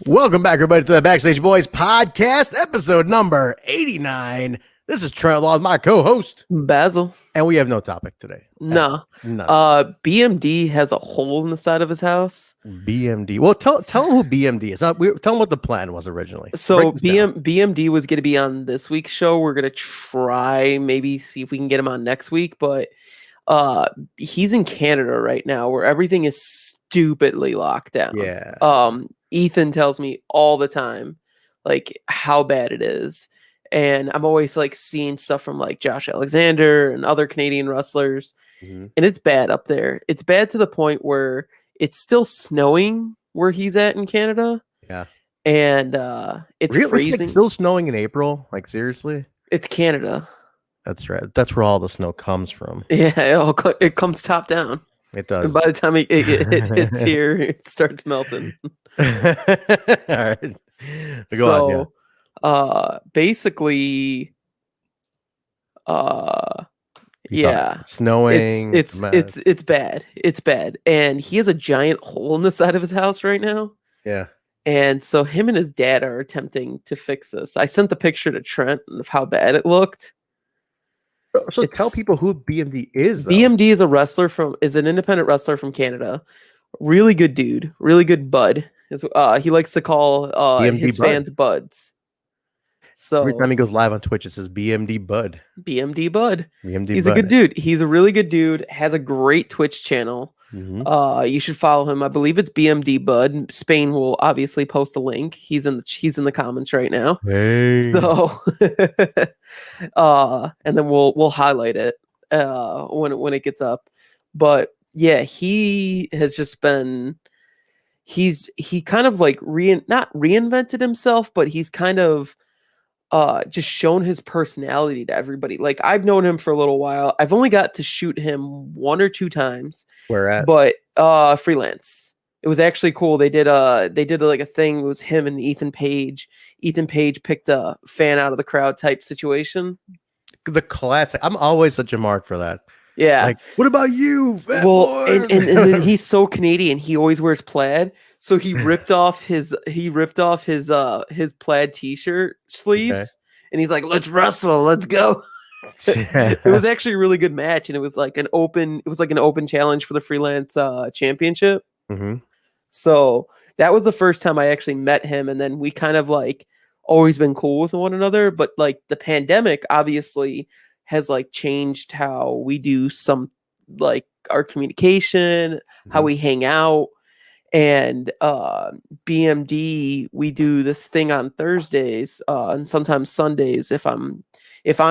Welcome back, everybody, to the Backstage Boys podcast, episode number 89. This is Trent Law, my co-host, Basil. and we have no topic today. No. BMD has a hole in the side of his house. BMD. Well, tell them who BMD is. Tell them what the plan was originally. So BMD was going to be on this week's show. We're going to try maybe see if we can get him on next week, but he's in Canada right now where everything is stupidly locked down. Yeah. Ethan tells me all the time like how bad it is. And I'm always like seeing stuff from like Josh Alexander and other Canadian wrestlers. Mm-hmm. And it's bad up there. It's bad to the point where it's still snowing where he's at in Canada. Yeah. And it's really? freezing. It's still snowing in April? Like, seriously? It's Canada. That's right. That's where all the snow comes from. Yeah, it comes top down. It does. And by the time it hits here, it starts melting. All right. Go on, basically, yeah, snowing. It's bad. It's bad, and he has a giant hole in the side of his house right now. Yeah, and so him and his dad are attempting to fix this. I sent the picture to Trent of how bad it looked. So tell people who BMD is. Though. BMD is is an independent wrestler from Canada. Really good dude. Really good bud. He likes to call his fans buds. So every time he goes live on Twitch, it says BMD Bud. BMD Bud. BMD He's Bud. a good dude. He's a really good dude. Has a great Twitch channel. Mm-hmm. You should follow him. I believe it's BMD Bud. Spain will obviously post a link. He's in the comments right now. Hey. So, and then we'll highlight it when it gets up. But yeah, he has just been. He kind of like not reinvented himself, but he's kind of just shown his personality to everybody. Like, I've known him for a little while. I've only got to shoot him 1 or 2 times. Where at? But freelance. It was actually cool. They did like a thing. It was him and Ethan Page. Ethan Page picked a fan out of the crowd type situation. The classic. I'm always such a mark for that. Yeah. Like, what about you? Well, and then he's so Canadian. He always wears plaid. So he ripped off his plaid t-shirt sleeves, and he's like, "Let's wrestle, let's go." It was actually a really good match, and it was like an open challenge for the freelance championship. Mm-hmm. So that was the first time I actually met him, and then we kind of like always been cool with one another. But like the pandemic obviously has like changed how we do some like our communication, mm-hmm. how we hang out. And BMD, we do this thing on Thursdays and sometimes Sundays if I'm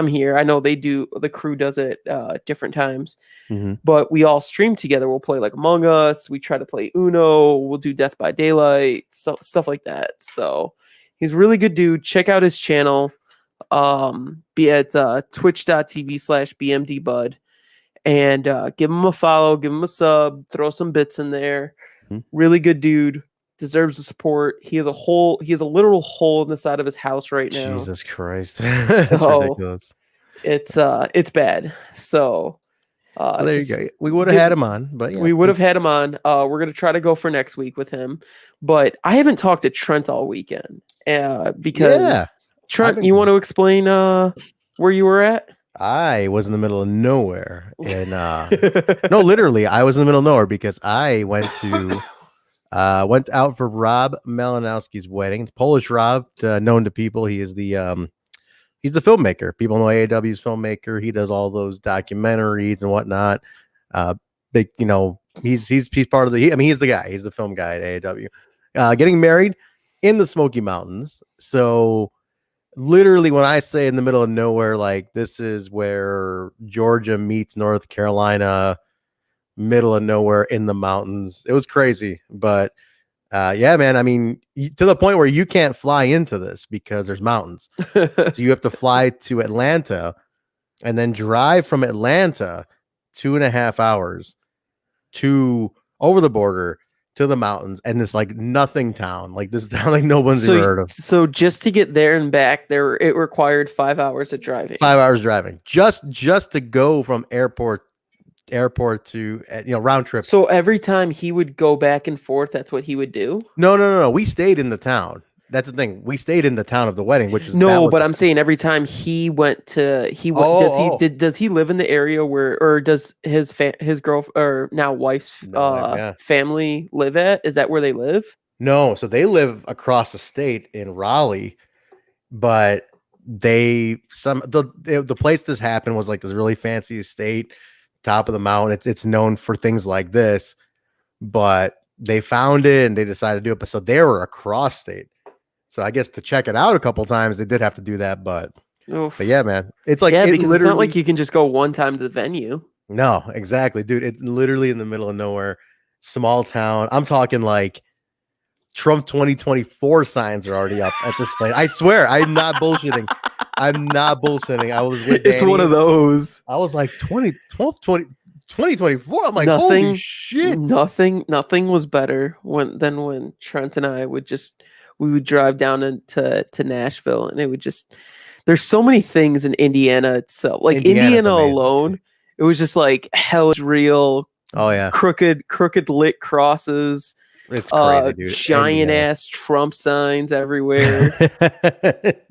here. I know the crew does it different times, mm-hmm. but we all stream together. We'll play like Among Us. We try to play Uno. We'll do Death by Daylight, stuff like that. So he's a really good dude. Check out his channel. Be at twitch.tv/BMDBud and give him a follow, give him a sub, throw some bits in there. Mm-hmm. Really good dude, deserves the support. He has a literal hole in the side of his house right now. Jesus Christ. That's ridiculous. It's bad. So there you go. We would have had him on, but yeah. We would have had him on. We're gonna try to go for next week with him. But I haven't talked to Trent all weekend. Because Trent, you want to explain where you were at? I was in the middle of nowhere, and no, literally, I was in the middle of nowhere because I went out for Rob Malinowski's wedding. Polish Rob, known to people, he is the he's the filmmaker. People know AAW's filmmaker. He does all those documentaries and whatnot. Big, he's part of the. He's the guy. He's the film guy at AAW. Getting married in the Smoky Mountains, so. Literally, when I say in the middle of nowhere, like this is where Georgia meets North Carolina, middle of nowhere in the mountains. It was crazy, but yeah, man. I mean, to the point where you can't fly into this because there's mountains. So you have to fly to Atlanta and then drive from Atlanta 2.5 hours to over the border to the mountains, and this like nothing town, like this town like no one's ever heard of. So just to get there and back, it required 5 hours of driving. 5 hours driving just to go from airport airport to round trip. So every time he would go back and forth, that's what he would do? No. We stayed in the town. That's the thing. We stayed in the town of the wedding, which is that No, was but the- I'm saying every time he went to Oh. does he live in the area where, or does his girl or now wife's Yeah. family live at? Is that where they live? No, so they live across the state in Raleigh, but the place this happened was like this really fancy estate, top of the mountain. It's known for things like this, but they found it and they decided to do it. But so they were across state. So I guess to check it out a couple times, they did have to do that. But Oof. yeah, man, it's like Yeah, it because it's not like literally. you can just go one time to the venue. No, exactly, dude. It's literally in the middle of nowhere, small town. I'm talking like Trump 2024 signs are already up at this place. I swear, I'm not bullshitting. I'm not bullshitting. I was with It's one Danny. of those. I was like 2024. I'm like, Nothing- holy shit. Nothing was better than when Trent and I would drive down to Nashville, and it would just, there's so many things in Indiana itself. Like Indiana's Indiana amazing. alone, it was just like hell is real. Oh yeah, crooked lit crosses, it's crazy, dude. giant ass Trump signs everywhere.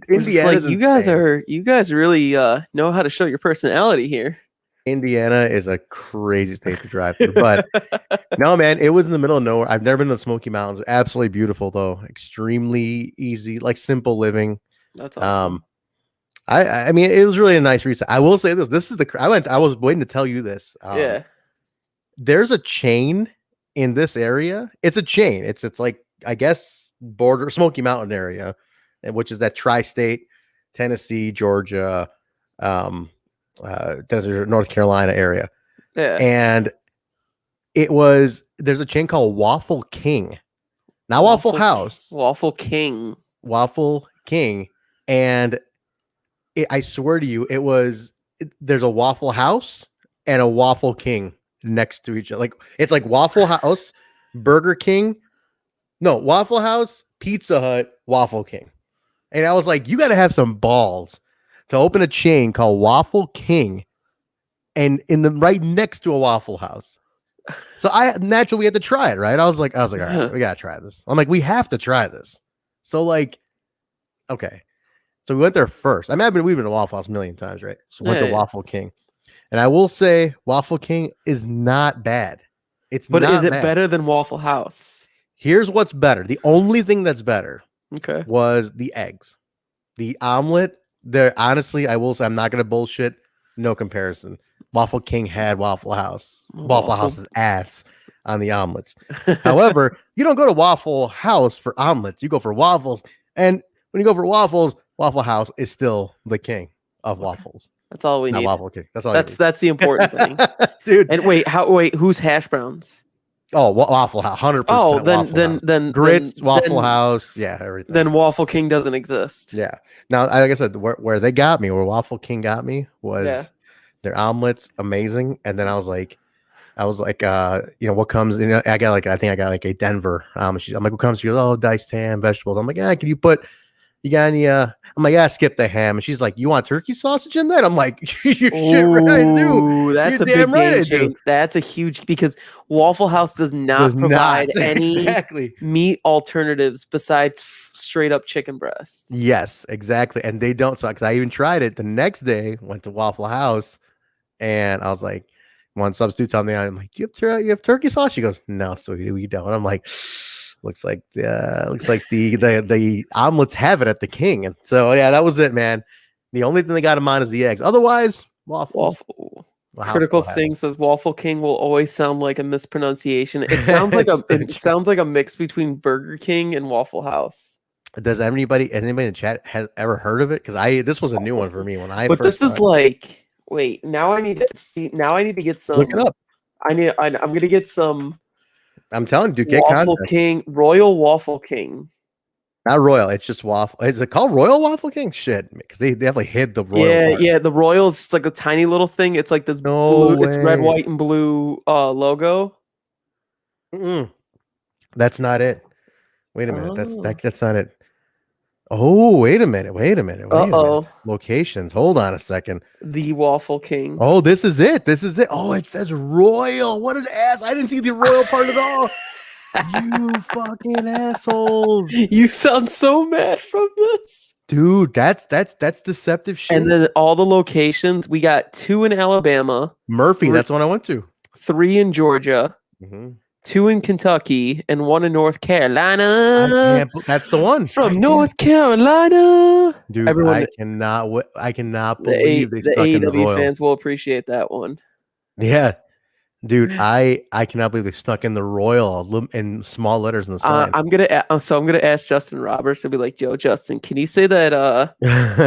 Indiana's Like, insane. you guys really know how to show your personality here. Indiana is a crazy state to drive through, but no, man, it was in the middle of nowhere. I've never been to the Smoky Mountains. Absolutely beautiful, though. Extremely easy, like simple living. That's awesome. I mean, it was really a nice reset. I will say this. This is I was waiting to tell you this. Yeah. There's a chain in this area. It's a chain. It's like, I guess, border Smoky Mountain area, which is that tri-state, Tennessee, Georgia, North Carolina area. Yeah. And there's a chain called Waffle King. Not Waffle House. Waffle King. Waffle King. And I swear to you, there's a Waffle House and a Waffle King next to each other. Like, it's like Waffle House, Burger King. No, Waffle House, Pizza Hut, Waffle King. And I was like, you got to have some balls to open a chain called Waffle King and right next to a Waffle House. So naturally we had to try it, right? I was like, all right, we got to try this. I'm like, we have to try this. So like, okay. So we went there first. I mean, we've been to Waffle House a million times, right? So we went to Waffle King. And I will say Waffle King is not bad. Is it better than Waffle House? Here's what's better. The only thing that's better was the eggs. The omelet, honestly, I will say, I'm not going to bullshit. No comparison. Waffle King had Waffle House. Waffle House's ass on the omelets. However, you don't go to Waffle House for omelets. You go for waffles. And when you go for waffles, Waffle House is still the king of waffles. That's all we need. Waffle King. That's all. That's the important thing, dude. And wait, who's hash browns? Oh, Waffle House, 100%. Oh, then grits, Waffle House, yeah, everything. Then Waffle King doesn't exist. Yeah. Now, like I said, where they got me, where Waffle King got me was their omelets, amazing. And then I was like, what comes? I think I got like a Denver. I'm like, what comes? She goes, oh, diced ham, vegetables. I'm like, can you got any? I'm like, skip the ham. And she's like, you want turkey sausage in that? I'm like, you shit right, I do. That's a big game change. That's a huge, because Waffle House does not provide any meat alternatives besides straight up chicken breast. Yes, exactly. And they don't. So, because I even tried it the next day, went to Waffle House, and I was like, one substitute's on the island. I'm like, you have turkey sauce? She goes, no, sweetie, we don't. I'm like, looks like the omelets have it at the King. And so yeah, that was it, man. The only thing they got in mind is the eggs. Otherwise, waffles. Critical Sing says Waffle King will always sound like a mispronunciation. It sounds like sounds like a mix between Burger King and Waffle House. Does anybody in the chat has ever heard of it? Because this was a new one for me when I. But this is like, wait, now I need to see. Now I need to get some. Look it up. I'm gonna get some. I'm telling you, dude, get Waffle King, Royal Waffle King. Not Royal, it's just Waffle. Is it called Royal Waffle King? Shit, because they definitely hid the Royal. Yeah, the Royal is like a tiny little thing. It's like this blue, it's red, white, and blue logo. That's not it. Wait a minute, that's not it. Oh, wait a minute. Uh-oh. Locations. Hold on a second. The Waffle King. Oh, this is it. Oh, it says Royal. What an ass. I didn't see the Royal part at all. You fucking assholes. You sound so mad from this. Dude, that's deceptive shit. And then all the locations, we got 2 in Alabama. Murphy, that's the one I went to. 3 in Georgia. 2 in Kentucky and 1 in North Carolina. That's the one from North Carolina. Dude, everyone, I cannot believe they stuck in the Royal. fans will appreciate that one. Yeah, dude, I cannot believe they stuck in the Royal in small letters in the sign. I'm gonna ask Justin Roberts to be like, "Yo, Justin, can you say that?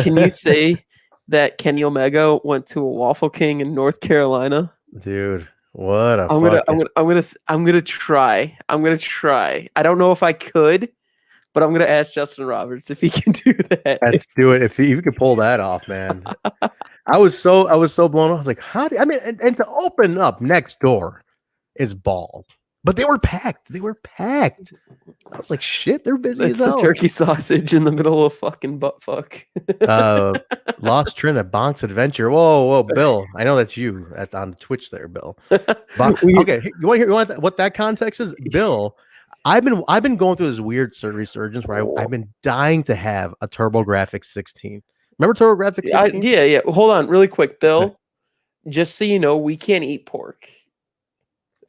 Can you say that Kenny Omega went to a Waffle King in North Carolina?" Dude. What a I'm gonna try. I don't know if I could, but I'm gonna ask Justin Roberts if he can do that. Let's do it. If you could pull that off, man. I was so blown off. I was like, how do and to open up next door is ball. But they were packed. I was like, shit, they're busy. It's the turkey sausage in the middle of fucking butt fuck. Lost Trent at Bonk's Adventure. Whoa, Bill. I know that's you on Twitch there, Bill. Okay, you want what that context is? Bill, I've been going through this weird resurgence where I've been dying to have a TurboGrafx 16. Remember TurboGrafx 16? Yeah. Hold on, really quick, Bill. Just so you know, we can't eat pork.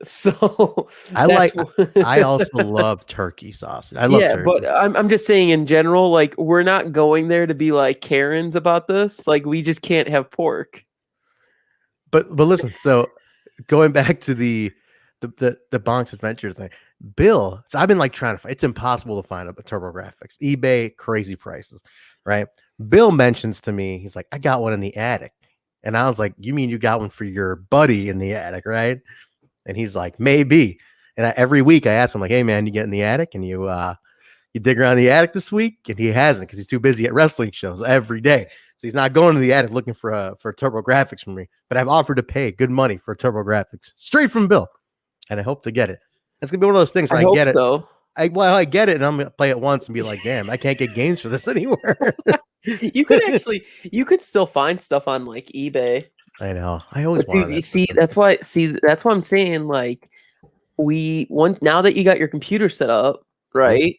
So I also love turkey sausage. I love turkey. But I'm just saying in general, like we're not going there to be like Karens about this. Like we just can't have pork. But listen, so going back to the Bonk's Adventure thing, Bill. So I've been like trying to find. It's impossible to find a TurboGrafx. eBay, crazy prices, right? Bill mentions to me, he's like, I got one in the attic, and I was like, you mean you got one for your buddy in the attic, right? And he's like, maybe. And every week I ask him, like, hey, man, you get in the attic and you dig around the attic this week? And he hasn't because he's too busy at wrestling shows every day. So he's not going to the attic looking for TurboGrafx from me. But I've offered to pay good money for TurboGrafx straight from Bill. And I hope to get it. It's going to be one of those things where I get it. So. I get it and I'm going to play it once and be like, damn, I can't get games for this anywhere. You could still find stuff on like eBay. I know. I always want to. That's why I'm saying like now that you got your computer set up, right?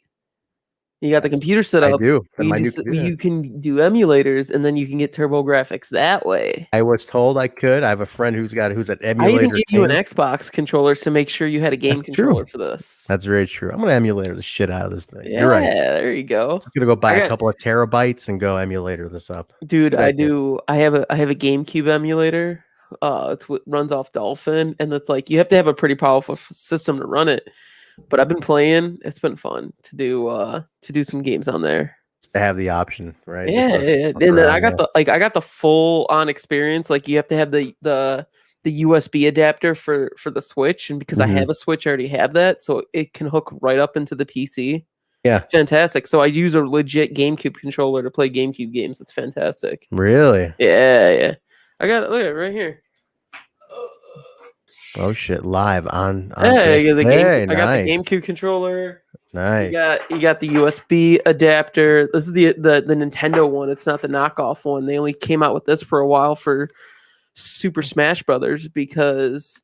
You got the computer set up. I do. You can do emulators, and then you can get TurboGrafx that way. I was told I could. I have a friend who's an emulator. I even gave you an Xbox controller to make sure you had a game controller for this. That's very true. I'm gonna emulator the shit out of this thing. Yeah, you're right. There you go. I'm gonna go buy a couple of terabytes and go emulator this up. Dude, I do. I have a GameCube emulator. It runs off Dolphin, and it's like you have to have a pretty powerful system to run it. But I've been playing. It's been fun to do some games on there. To have the option, right? Yeah. And then I got the full on experience. Like you have to have the USB adapter for the Switch, and because I have a Switch, I already have that, so it can hook right up into the PC. Yeah, fantastic. So I use a legit GameCube controller to play GameCube games. It's fantastic. Really? Yeah. I got it. Look at it right here. Oh shit! Live on. Hey, I got the GameCube controller. Nice. You got the USB adapter. This is the Nintendo one. It's not the knockoff one. They only came out with this for a while for Super Smash Brothers because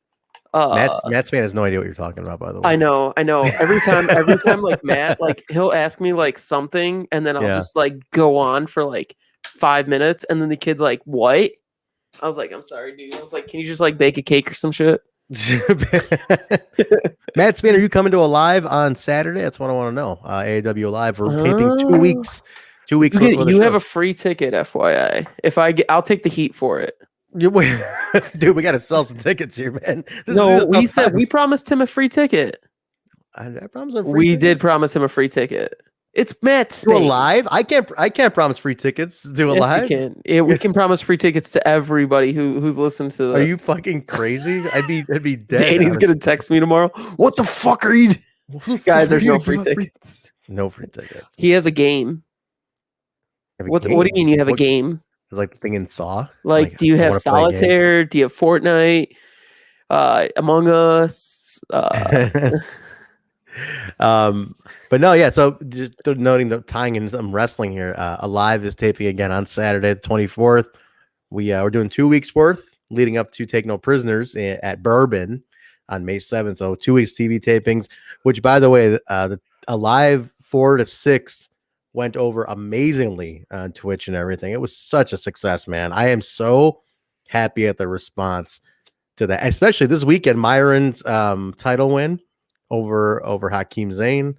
Matt's fan has no idea what you're talking about. By the way, I know. Every time, like Matt, like he'll ask me like something, and then I'll just like go on for like 5 minutes, and then the kid's like, "What?" I was like, "I'm sorry, dude." I was like, "Can you just like bake a cake or some shit?" Matt Spain, are you coming to Alive on Saturday? That's what I want to know. AAW Alive. We're taping 2 weeks. 2 weeks. You have a free ticket, FYI. I'll take the heat for it. Dude, we got to sell some tickets here, man. We promised him a free ticket. I promised him. We did promise him a free ticket. It's Matt Spain. To Alive? I can't promise free tickets to Alive. Yes, you can. We can promise free tickets to everybody who's listening to this. Are you fucking crazy? I'd be dead. Danny's gonna text me tomorrow. What the fuck are you? Guys, there's no free tickets. No free tickets. He has a game. What do you mean you have a game? It's like the thing in Saw. Like do you have Solitaire? Do you have Fortnite? Among Us? But no, yeah. So just noting the tying in some wrestling here. Alive is taping again on Saturday, the 24th. We're doing 2 weeks worth leading up to Take No Prisoners at Bourbon on May 7th. So 2 weeks TV tapings, which by the way, the Alive 4 to 6 went over amazingly on Twitch and everything. It was such a success, man. I am so happy at the response to that, especially this weekend. Myron's title win over Hakeem Zayn,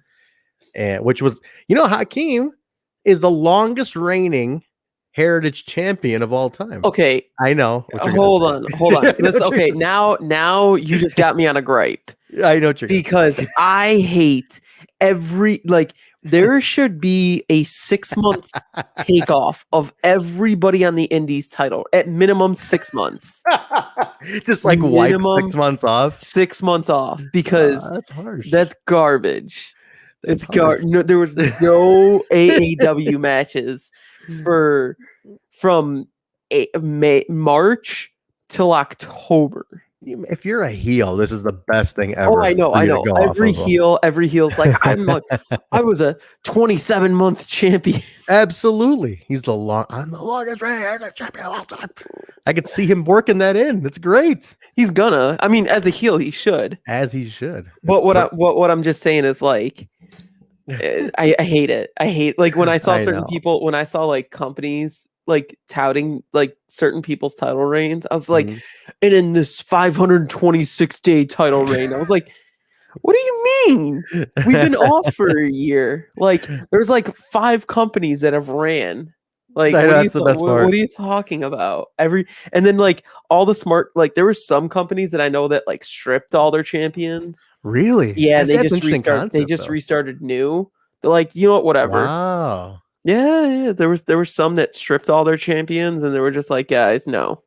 and which was, Hakeem is the longest reigning Heritage champion of all time. Okay, I know. Hold on. Okay, now you just got me on a gripe. I know what you're because I hate there should be a 6-month takeoff of everybody on the Indies title at minimum 6 months. Just like wipe 6 months off. 6 months off because that's harsh. That's garbage. It's garbage. No, there was no AAW matches from March till October. If you're a heel, this is the best thing ever. Oh, I know. Every heel's like, I was a 27-month champion. Absolutely. I'm the longest reigning champion of all time. I could see him working that in. That's great. He's gonna. I mean, as a heel, he should. As he should. But what I'm just saying is like, I hate it. I hate when I saw certain people, when I saw like companies like touting like certain people's title reigns, I was like, and in this 526-day title reign, I was like, what do you mean? We've been off for a year. Like, there's like 5 companies that have ran. Like, what are you talking about? And then like all the smart, like there were some companies that I know that like stripped all their champions. Really? Yeah, they just restarted new. They're like, you know what, whatever. Wow. Yeah. There were some that stripped all their champions, and they were just like, guys, no.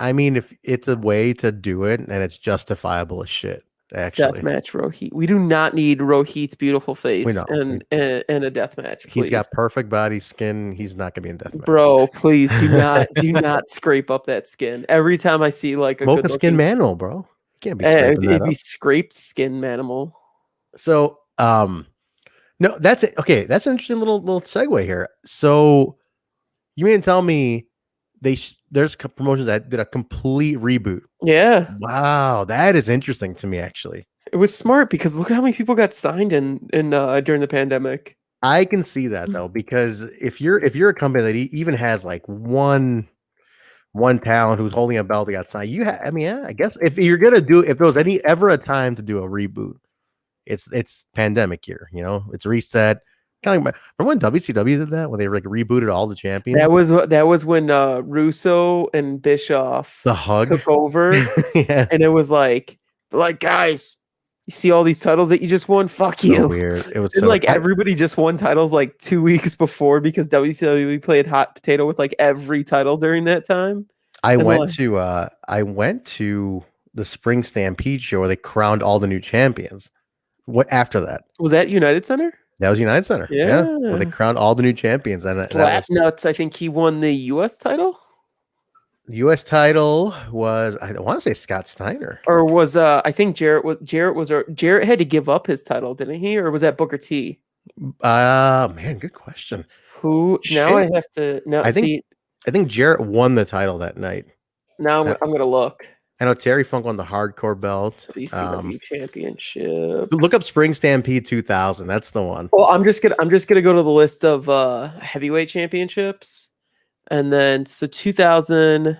I mean, if it's a way to do it and it's justifiable as shit, actually. Deathmatch Rohit. We do not need Rohit's beautiful face and a deathmatch. Please. He's got perfect body skin. He's not gonna be in deathmatch. Bro, please do not scrape up that skin. Every time I see like a good skin manimal, bro. You can't be scraping that up. Be scraped skin manimal. So no, that's it. Okay, that's an interesting little segue here. So you mean to tell me there's promotions that did a complete reboot? Yeah. Wow, that is interesting to me, actually. It was smart because look at how many people got signed in during the pandemic. I can see that though, because if you're a company that even has like one talent who's holding a belt that got signed, I guess if you're gonna if there was ever a time to do a reboot, it's pandemic year, it's reset. Kind of remember when WCW did that, when they like rebooted all the champions? That was when Russo and Bischoff took over. Yeah. And it was like guys, you see all these titles that you just won? Fuck you. So weird. It was everybody just won titles like 2 weeks before because WCW played hot potato with like every title during that time. I went to the Spring Stampede show where they crowned all the new champions. What after that? Was that United Center? That was United Center. Yeah. Where they crowned all the new champions. And Slapnuts, I think he won the US title. The US title was, I want to say, Scott Steiner. Or was I think Jarrett had to give up his title, didn't he? Or was that Booker T? Man, good question. Now I have to I think Jarrett won the title that night. Now I'm gonna look. I know Terry Funk won the hardcore belt. ECW championship. Look up Spring Stampede 2000. That's the one. Well, I'm just gonna go to the list of heavyweight championships, and then 2000.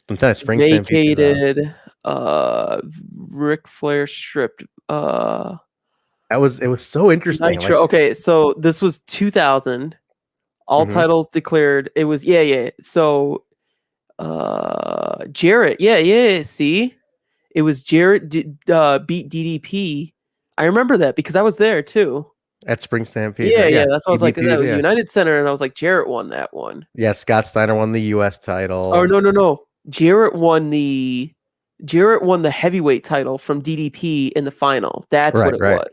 Sometimes Spring vacated. Ric Flair stripped. It was so interesting. Nitro. Okay, so this was 2000. All titles declared. It was So. Jarrett, see, it was Jarrett beat DDP. I remember that because I was there too at Spring Stampede. Yeah, that's what I was like. That was United Center, and I was like, Jarrett won that one. Yeah, Scott Steiner won the US title. Oh no, Jarrett won the heavyweight title from DDP in the final. That's what it was.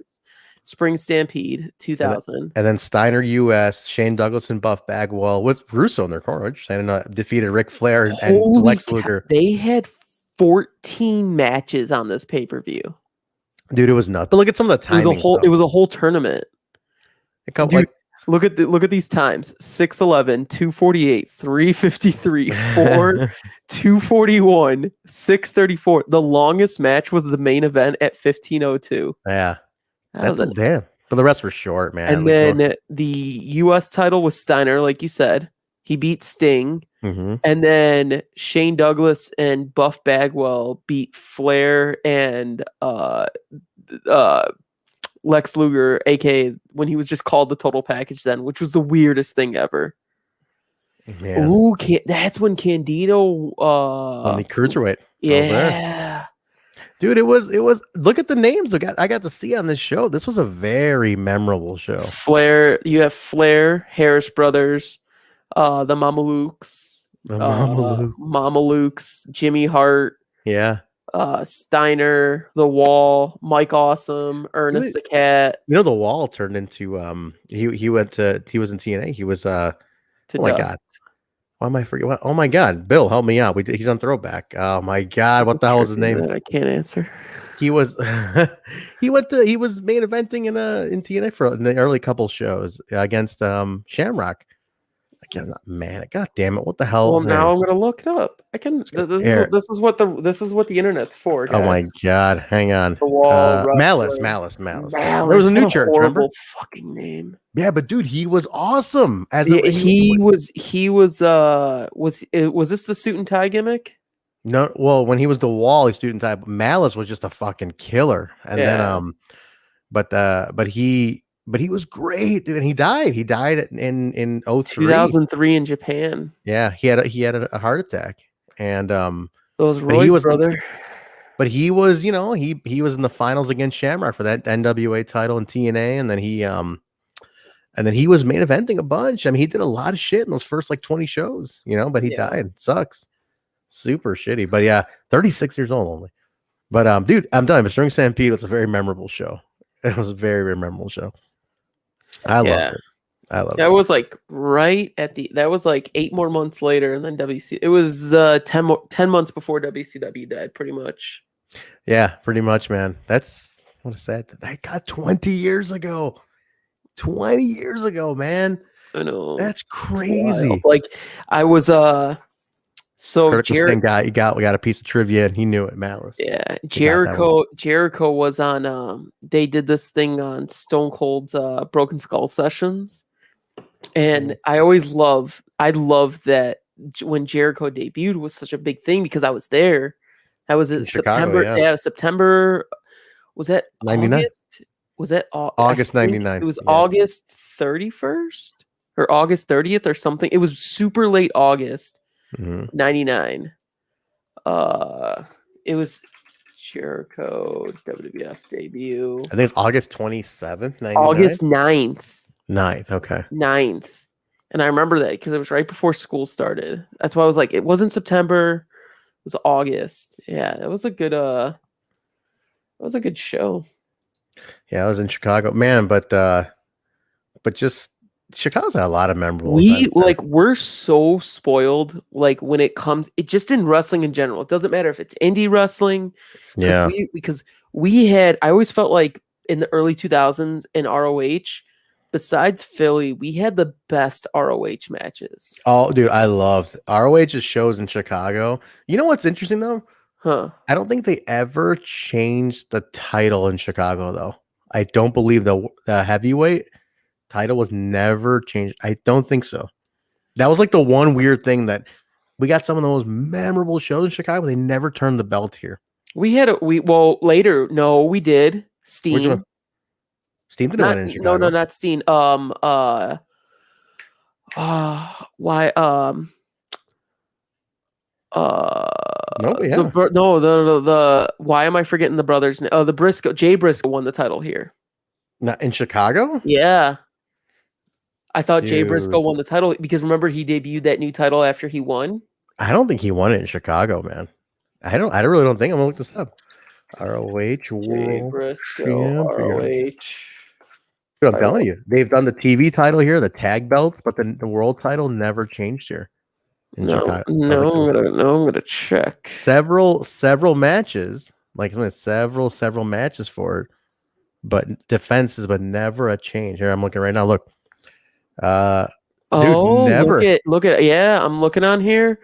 Spring Stampede 2000. And then Steiner US, Shane Douglas and Buff Bagwell with Russo in their corner, which defeated Ric Flair and Lex Luger. They had 14 matches on this pay-per-view. Dude, it was nuts. But look at some of the timings. It was a whole tournament. A couple, Dude, like, look at these times. 6:11, 2:48, 3:53, 4, 2:41, 6:34. The longest match was the main event at 15:02. yeah, That was damn. But the rest were short, man. And then the US title was Steiner, like you said. He beat Sting. Mhm. And then Shane Douglas and Buff Bagwell beat Flair and Lex Luger, aka when he was just called the Total Package then, which was the weirdest thing ever. Man. Ooh, that's when Candido on the cruiserweight. Yeah. Dude, it was look at the names I got to see on this show. This was a very memorable show. Flair, you have Flair, Harris Brothers, the Mamalukes. Mamalukes, Jimmy Hart. Yeah. Steiner, The Wall, Mike Awesome, Ernest the Cat. You know, The Wall turned into he was in TNA. He was oh my god. Why am I forgetting? Oh my god, Bill, help me out. He's on Throwback. Oh my god, what the hell is his name? I can't answer. He was he was main eventing in TNA in the early couple shows against Shamrock. Man, god damn it! What the hell? Well, now I'm gonna look it up. I can. This is what the internet's for. Guys. Oh my god! Hang on. The Wall. Malice. There was a new church. Remember? Fucking name. Yeah, but dude, he was awesome. Was this the suit and tie gimmick? No, well, when he was The Wall, he suit and tie. Malice was just a fucking killer, and then but he was great, dude. And he died. He died in 03. 2003 in Japan. Yeah, he had a heart attack, and those Roy's brother. But he was, you know, he was in the finals against Shamrock for that NWA title in TNA, and then he was main eventing a bunch. I mean, he did a lot of shit in those first like 20 shows, you know. But he died. It sucks. Super shitty. But yeah, 36 years old only. But dude, I'm telling you, Mr. Stampede was a very memorable show. It was a very, very memorable show. I loved it. That was like that was like 8 more months later, and then WC. It was 10 months before WCW died, pretty much. Yeah, pretty much, man. That's what is that? That got 20 years ago. 20 years ago, man. I know. That's crazy. Like I was so we got a piece of trivia and he knew it, Malice. Yeah. Jericho was on they did this thing on Stone Cold's Broken Skull Sessions. And I love that when Jericho debuted was such a big thing because I was there. That was in September. Chicago, September. Was that 99? August? Was that August 99? It was August 31st or August 30th or something. It was super late August 99. It was Jericho WWF debut. I think it's August 27th, 99? August 9th. 9th, okay. 9th. And I remember that because it was right before school started. That's why I was like, it wasn't September. It was August. Yeah, it was a good show. Yeah, I was in Chicago. Man, but just Chicago's had a lot of memorable we're so spoiled like when it comes just in wrestling in general. It doesn't matter if it's indie wrestling. Yeah. Because I always felt like in the early 2000s in ROH, besides Philly, we had the best ROH matches. Oh, dude, I loved ROH's shows in Chicago. You know what's interesting though? Huh. I don't think they ever changed the title in Chicago though. I don't believe the heavyweight title was never changed. I don't think so. That was like the one weird thing that we got some of the most memorable shows in Chicago. They never turned the belt here. Later. No, we did. Steen. Steen didn't win in Chicago. No, not Steen. Why? No, yeah. The why am I forgetting the brothers? The Briscoe. Jay Briscoe won the title here. Not in Chicago? Yeah. I thought Jay Briscoe won the title because remember he debuted that new title after he won. I don't think he won it in Chicago, man. I really don't think. I'm gonna look this up. ROH World Briscoe, ROH. I'm telling you, they've done the TV title here, the tag belts, but the world title never changed here. In Chicago. I'm gonna check. Several matches Like several matches for it, but defenses, but never a change. Here I'm looking right now. Look, dude, Oh, never. look at yeah, I'm looking on here.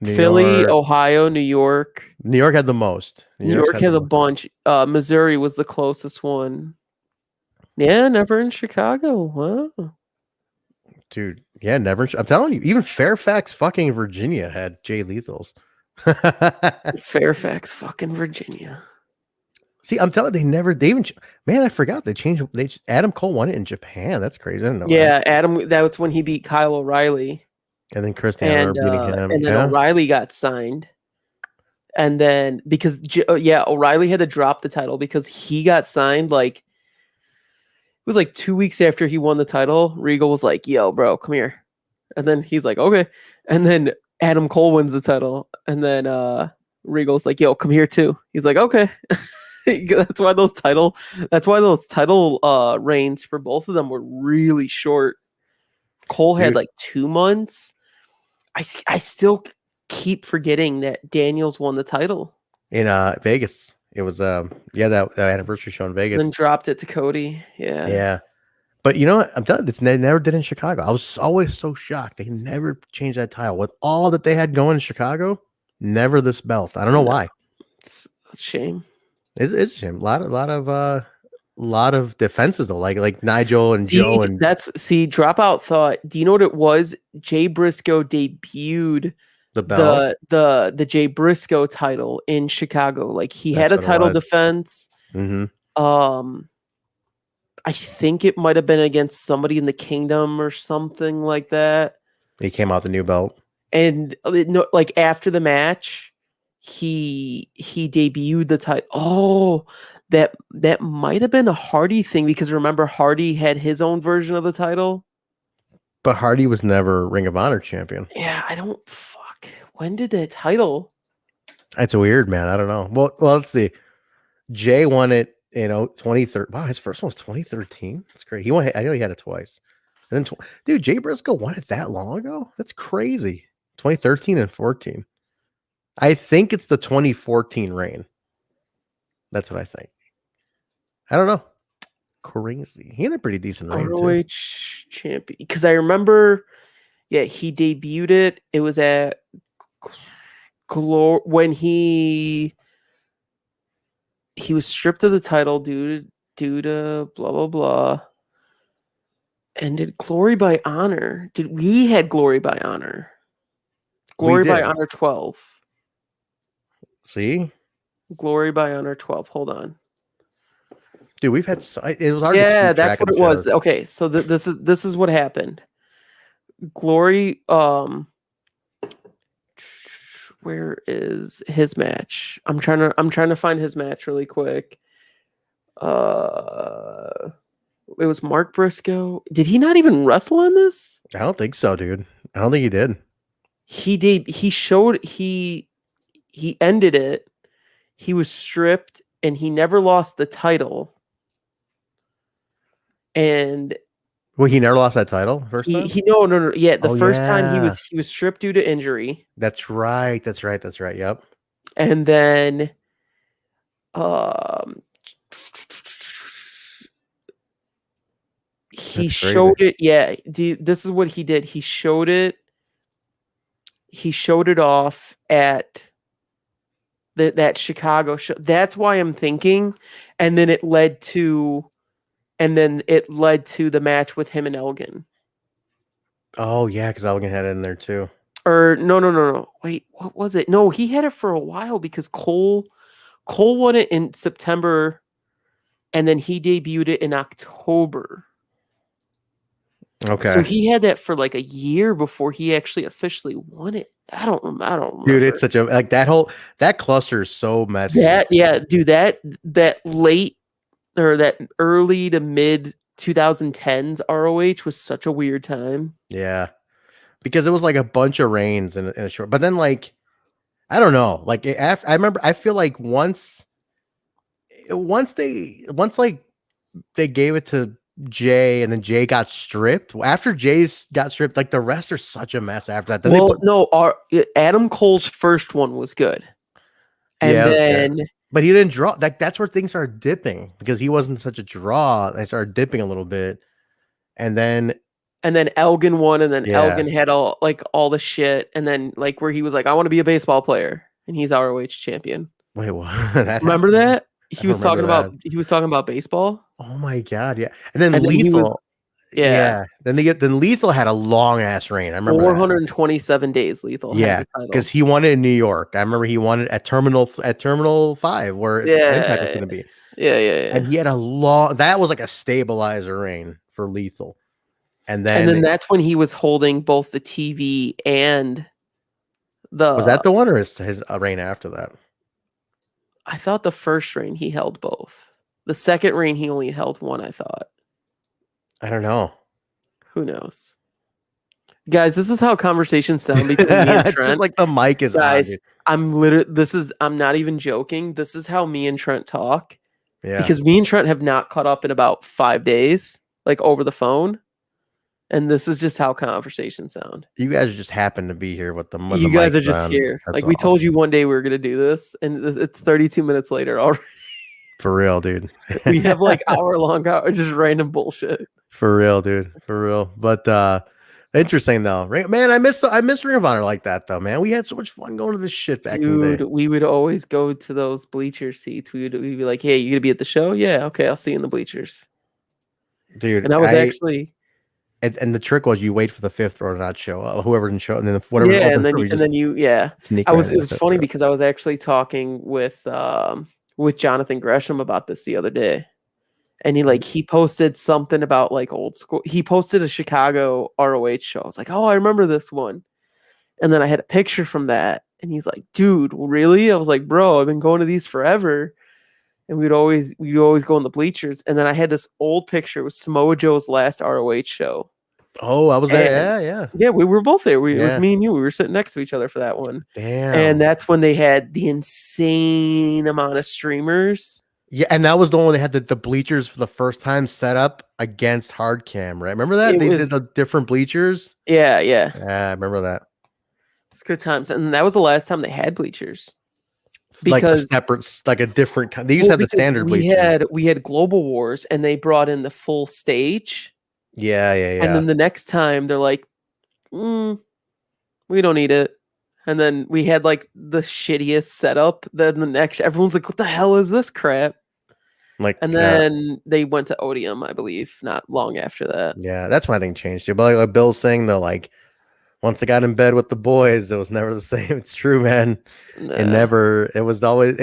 New Philly, York, Ohio, New York. New York had the most. New York's York had the has a most. bunch. Missouri was the closest one. Yeah, never in Chicago. Wow. Dude, yeah, never. I'm telling you, even Fairfax, fucking Virginia had Jay Lethals. Fairfax, fucking Virginia. See, I'm telling you, they even, man, I forgot they changed. Adam Cole won it in Japan. That's crazy. I didn't know that. Yeah, Adam. That was when he beat Kyle O'Reilly, And then Christian beating him. and then Yeah. O'Reilly got signed, and then because O'Reilly had to drop the title because he got signed like it was like 2 weeks after he won the title. Regal was like, "Yo, bro, come here," and then he's like, "Okay," and then Adam Cole wins the title, and then Regal's like, "Yo, come here too." He's like, "Okay." That's why those title reigns for both of them were really short. Cole had like 2 months. I still keep forgetting that Daniels won the title. In Vegas. It was that anniversary show in Vegas. Then dropped it to Cody. Yeah. Yeah. But you know what? I'm telling you, they never did in Chicago. I was always so shocked. They never changed that title. With all that they had going in Chicago, never this belt. I don't know why. It's a shame. It's a shame. A lot of defenses though, like Nigel and Joe and Dropout thought. Do you know what it was? Jay Briscoe debuted the belt, the Jay Briscoe title in Chicago. Like he had a title defense. Mm-hmm. I think it might have been against somebody in the Kingdom or something like that. He came out the new belt, and like after the match, he debuted the title. Oh, that might have been a Hardy thing because remember Hardy had his own version of the title. But Hardy was never Ring of Honor champion. Yeah, I don't fuck. When did that title? That's weird, man. I don't know. Well, let's see. Jay won it, 2013. Wow, his first one was 2013. That's great. He won. I know he had it twice. And then, dude, Jay Briscoe won it that long ago. That's crazy. 2013 and 14. I think it's the 2014 reign. That's what I think. I don't know. Crazy. He had a pretty decent reign ROH champion. Because I remember, he debuted it. It was at when he was stripped of the title due to blah blah blah. And did Glory by Honor? We had Glory by Honor? Glory by Honor 12. See? Glory by Honor 12. Hold on. Dude, we've had it was hard. Yeah, that's what it was. Okay, so this is what happened. Glory, where is his match? I'm trying to find his match really quick. It was Mark Briscoe. Did he not even wrestle in this? I don't think so, dude. I don't think he did. He did. He ended it. He was stripped, and he never lost the title. And he never lost that title first time? No. Yeah, the first time he was stripped due to injury. That's right. Yep. And then he showed it. Yeah, this is what he did. He showed it off at that Chicago show. That's why I'm thinking. And then it led to the match with him and Elgin. Oh yeah, because Elgin had it in there too. Or no. Wait, what was it? No, he had it for a while because Cole won it in September, and then he debuted it in October. Okay. So he had that for like a year before he actually officially won it. I don't remember. Dude, it's such a that cluster is so messy. That late or that early to mid 2010s ROH was such a weird time. Yeah. Because it was like a bunch of reigns in a short, but then like I don't know, like I remember I feel like once they gave it to Jay and then Jay got stripped. After Jay's got stripped, like the rest are such a mess after that. Then Adam Cole's first one was good. And But he didn't draw. That's where things started dipping because he wasn't such a draw. They started dipping a little bit, and then Elgin won, and then yeah. Elgin had all the shit, and then like where he was like, I want to be a baseball player, and he's ROH champion. Wait, what? That Remember happened? that? I don't remember that. He was talking about baseball. Oh my god, yeah. And then And then he was Lethal, yeah, yeah. Then Lethal had a long ass reign. I remember that. 427 days Lethal had Yeah, the title. because he won it in New York. I remember he won it at Terminal 5, where Impact was Yeah. going to be. Yeah. And he had a long. That was like a stabilizer reign for Lethal. And And then then that's when he was holding both the TV and was that the one or his reign after that? I thought the first reign he held both. The second reign he only held one, I thought. I don't know. Who knows? Guys, this is how conversations sound between me and Trent. Just like the mic is Guys, on, I'm not even joking. This is how me and Trent talk. yeah. Because me and Trent have not caught up in about 5 days, like over the phone. And this is just how conversations sound. You guys just happen to be here with them. You guys are just here. Like we told you one day we were gonna do this, and it's 32 minutes later already. For real, dude. We have like hour-long just random bullshit. For real, dude. For real. But interesting though. Man, I miss Ring of Honor like that though, man. We had so much fun going to this shit back in the day. We would always go to those bleacher seats. We'd be like, hey, you gonna be at the show? Yeah, okay, I'll see you in the bleachers. Dude. And that was actually and the trick was you wait for the fifth row to not show up. Whoever didn't show up, and then whatever. Yeah, and then you It was funny because I was actually talking with Jonathan Gresham about this the other day. And he posted something about like old school. He posted a Chicago ROH show. I was like, oh, I remember this one. And then I had a picture from that. And he's like, dude, really? I was like, bro, I've been going to these forever. And we'd always go in the bleachers. And then I had this old picture with Samoa Joe's last ROH show. Oh, I was there. Yeah. Yeah, we were both there. It was me and you. We were sitting next to each other for that one. Damn. And that's when they had the insane amount of streamers. Yeah, and that was the one they had the bleachers for the first time set up against hard cam, right? Remember that? They did the different bleachers. Yeah. Yeah, I remember that. It's good times. And that was the last time they had bleachers. Because like a separate, like a different kind. They used to have the standard bleachers. We had Global Wars and they brought in the full stage. Yeah. And then the next time they're like, we don't need it. And then we had like the shittiest setup. Then the next, everyone's like, what the hell is this crap? And then they went to Odeum, I believe, not long after that. Yeah, that's when I think changed too. But like Bill's saying though, like once I got in bed with the boys, it was never the same. It's true, man. It was always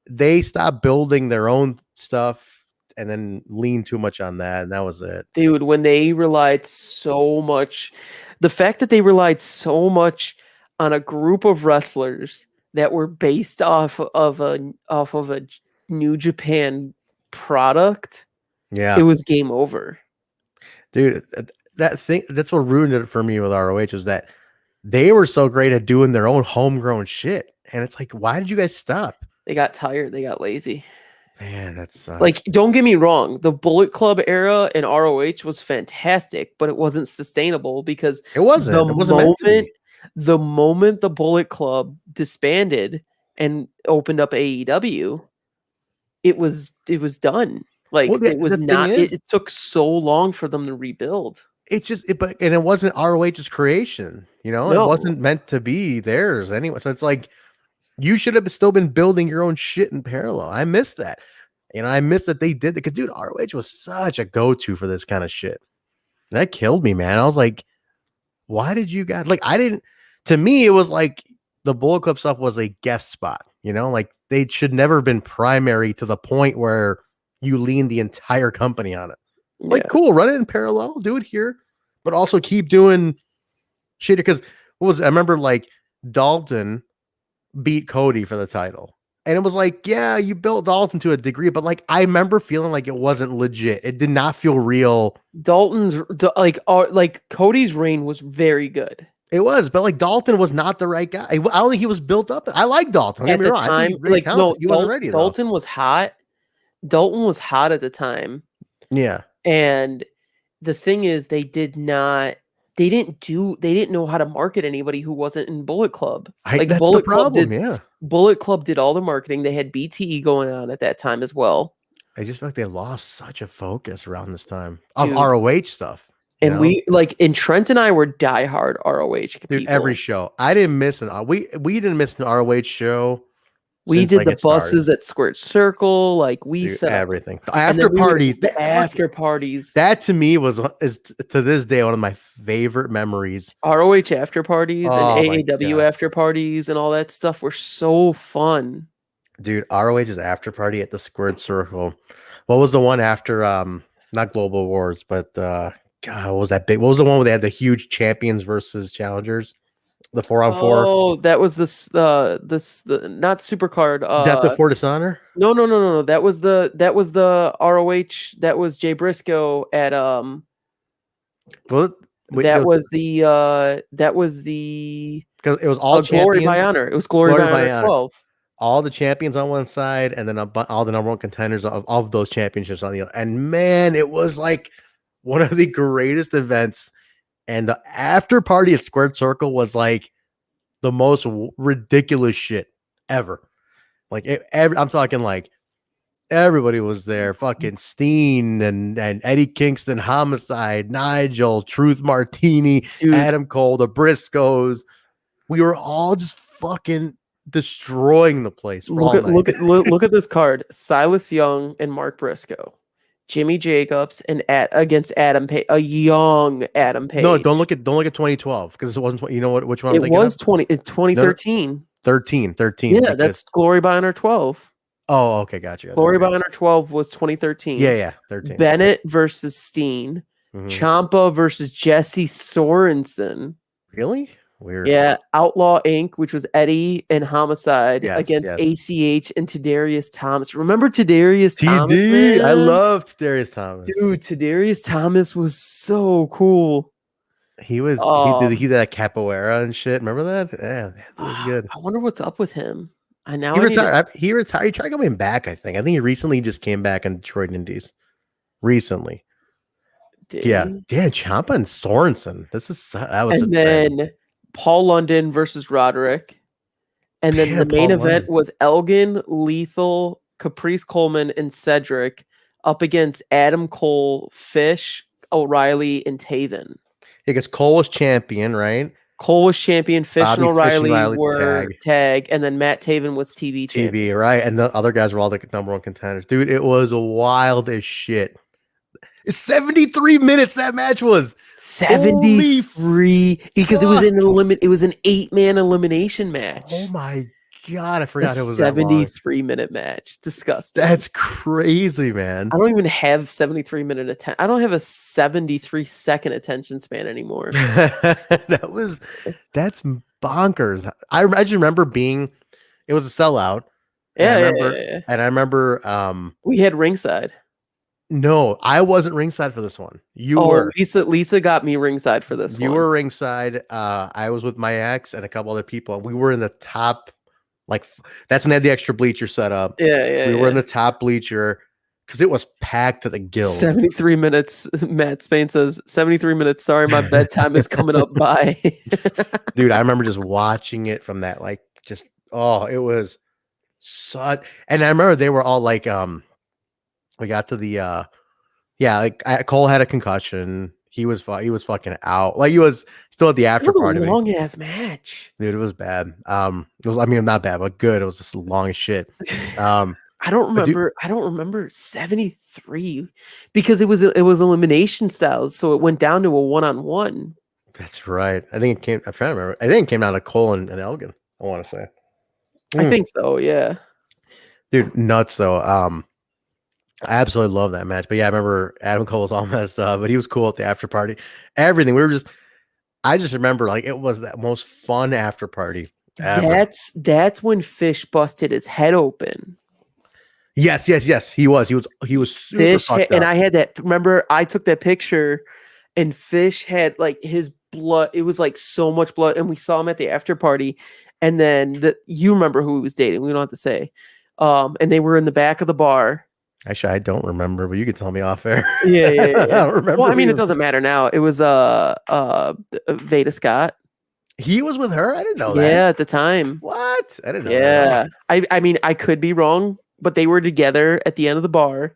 they stopped building their own stuff and then leaned too much on that, and that was it. Dude, when they relied so much, the fact that they relied so much on a group of wrestlers that were based off of a New Japan product, it was game over. Dude, that's what ruined it for me with ROH was that they were so great at doing their own homegrown shit. And it's like, why did you guys stop? They got tired. They got lazy. Man, that's like, don't get me wrong. The Bullet Club era in ROH was fantastic, but it wasn't sustainable because it wasn't. The moment the Bullet Club disbanded and opened up AEW, it was done. Like it was not. It took so long for them to rebuild. It wasn't ROH's creation. You know, it wasn't meant to be theirs anyway. So it's like you should have still been building your own shit in parallel. I miss that. You know, I miss that they did that because, dude, ROH was such a go-to for this kind of shit. That killed me, man. I was like, why did you guys to me, it was like the Bullet Club stuff was a guest spot, you know, like they should never have been primary to the point where you lean the entire company on it. Like, cool, run it in parallel, do it here, but also keep doing shit. Because I remember like Dalton beat Cody for the title. And it was like, yeah, you built Dalton to a degree, but like I remember feeling like it wasn't legit. It did not feel real. Dalton's like Cody's reign was very good. It was, but like Dalton was not the right guy. I don't think he was built up. I like Dalton. Don't get me wrong. I think he's really talented. He wasn't ready. Dalton was hot. Dalton was hot at the time. Yeah. And the thing is, they did not they didn't know how to market anybody who wasn't in Bullet Club. Like That's the problem. Yeah. Bullet Club did all the marketing. They had BTE going on at that time as well. I just feel like they lost such a focus around this time of Dude. ROH stuff. And we and Trent and I were diehard ROH people. Dude, every show. I didn't miss we didn't miss an ROH show. We did the buses at Squared Circle. Like we set everything. The after parties. The after parties. That to me is to this day one of my favorite memories. ROH after parties and AAW after parties and all that stuff were so fun. Dude, ROH's after party at the Squared Circle. What was the one after not Global Wars, but God, what was that big? What was the one where they had the huge champions versus challengers? The 4-on-4. Oh, that was the not Supercard. Death Before Dishonor? No. That was the ROH. That was Jay Briscoe at Well, that was the because it was all Glory by Honor. It was Glory by Honor 12. All the champions on one side, and then all the number one contenders of those championships on the other. And man, it was like one of the greatest events. And the after party at Squared Circle was like the most ridiculous shit ever. Like I'm talking like everybody was there. Fucking Steen and Eddie Kingston, Homicide, Nigel, Truth Martini, dude. Adam Cole, the Briscoes. We were all just fucking destroying the place. Look at this card: Silas Young and Mark Briscoe. Jimmy Jacobs and against Adam Page, a young Adam Page. No, don't look at 2012 because it wasn't. You know what? Which one? It was 2013. No, 13. Yeah, that's Glory by Honor 12. Oh, okay, gotcha. Glory by Honor 12 was 2013. Yeah, 13. Bennett versus Steen. Ciampa versus Jesse Sorensen. Really? Weird. Yeah, Outlaw Inc., which was Eddie and Homicide against ACH and Tadarius Thomas. Remember Tadarius Thomas? Man? I love Tadarius Thomas. Dude, Tadarius Thomas was so cool. He was he did that capoeira and shit. Remember that? Yeah, that was good. I wonder what's up with him. He retired. He retired. He tried coming back. I think he recently just came back in Detroit Indies. Recently. Yeah, Ciampa and Sorensen. And then Paul London versus Roderick. And then the main event was Elgin, Lethal, Caprice Coleman, and Cedric up against Adam Cole, Fish, O'Reilly, and Taven. Because Cole was champion, right? Cole was champion. Fish and O'Reilly were tag, and then Matt Taven was TV champion. Right? And the other guys were all the number one contenders. Dude, it was wild as shit. 73 minutes that match was. 73 because it was an 8-man elimination match. Oh my God, I forgot it was 73-minute match. Disgusting. That's crazy, man. I don't even have 73-minute attention. I don't have a 73-second attention span anymore. That's bonkers. I just remember it was a sellout. Yeah, and I remember we had ringside. No, I wasn't ringside for this one. You were. Lisa got me ringside for this one. You were ringside. I was with my ex and a couple other people, and we were in the top. That's when they had the extra bleacher set up. Yeah. We were in the top bleacher because it was packed to the gills. 73 minutes. Matt Spain says 73 minutes. Sorry, my bedtime is coming up. Bye. Dude, I remember just watching it from that. It was such. And I remember they were all like, we got to the Cole had a concussion. He was fucking out. Like he was still at the after party. It was a long ass match. Dude, it was bad. It was not bad, but good. It was just long as shit. I don't remember 73 because it was elimination styles, so it went down to a 1-on-1. That's right. I'm trying to remember. I think it came down to Cole and Elgin, I want to say. I think so, yeah. Dude, nuts though. I absolutely love that match. But yeah, I remember Adam Cole was all messed up, but he was cool at the after party. Everything. I just remember it was that most fun after party ever. That's when Fish busted his head open. Yes. He was super Fish fucked up. And I had that. Remember, I took that picture and Fish had his blood. It was so much blood. And we saw him at the after party. And then you remember who he was dating. We don't have to say. And they were in the back of the bar. Actually, I don't remember, but you can tell me off air. Yeah, yeah, I yeah. don't remember. Well, I mean, who it doesn't matter now. It was Veda Scott. he was with her. I didn't know that. Yeah, at the time. What? I didn't know that. Yeah. I mean, I could be wrong, but they were together at the end of the bar,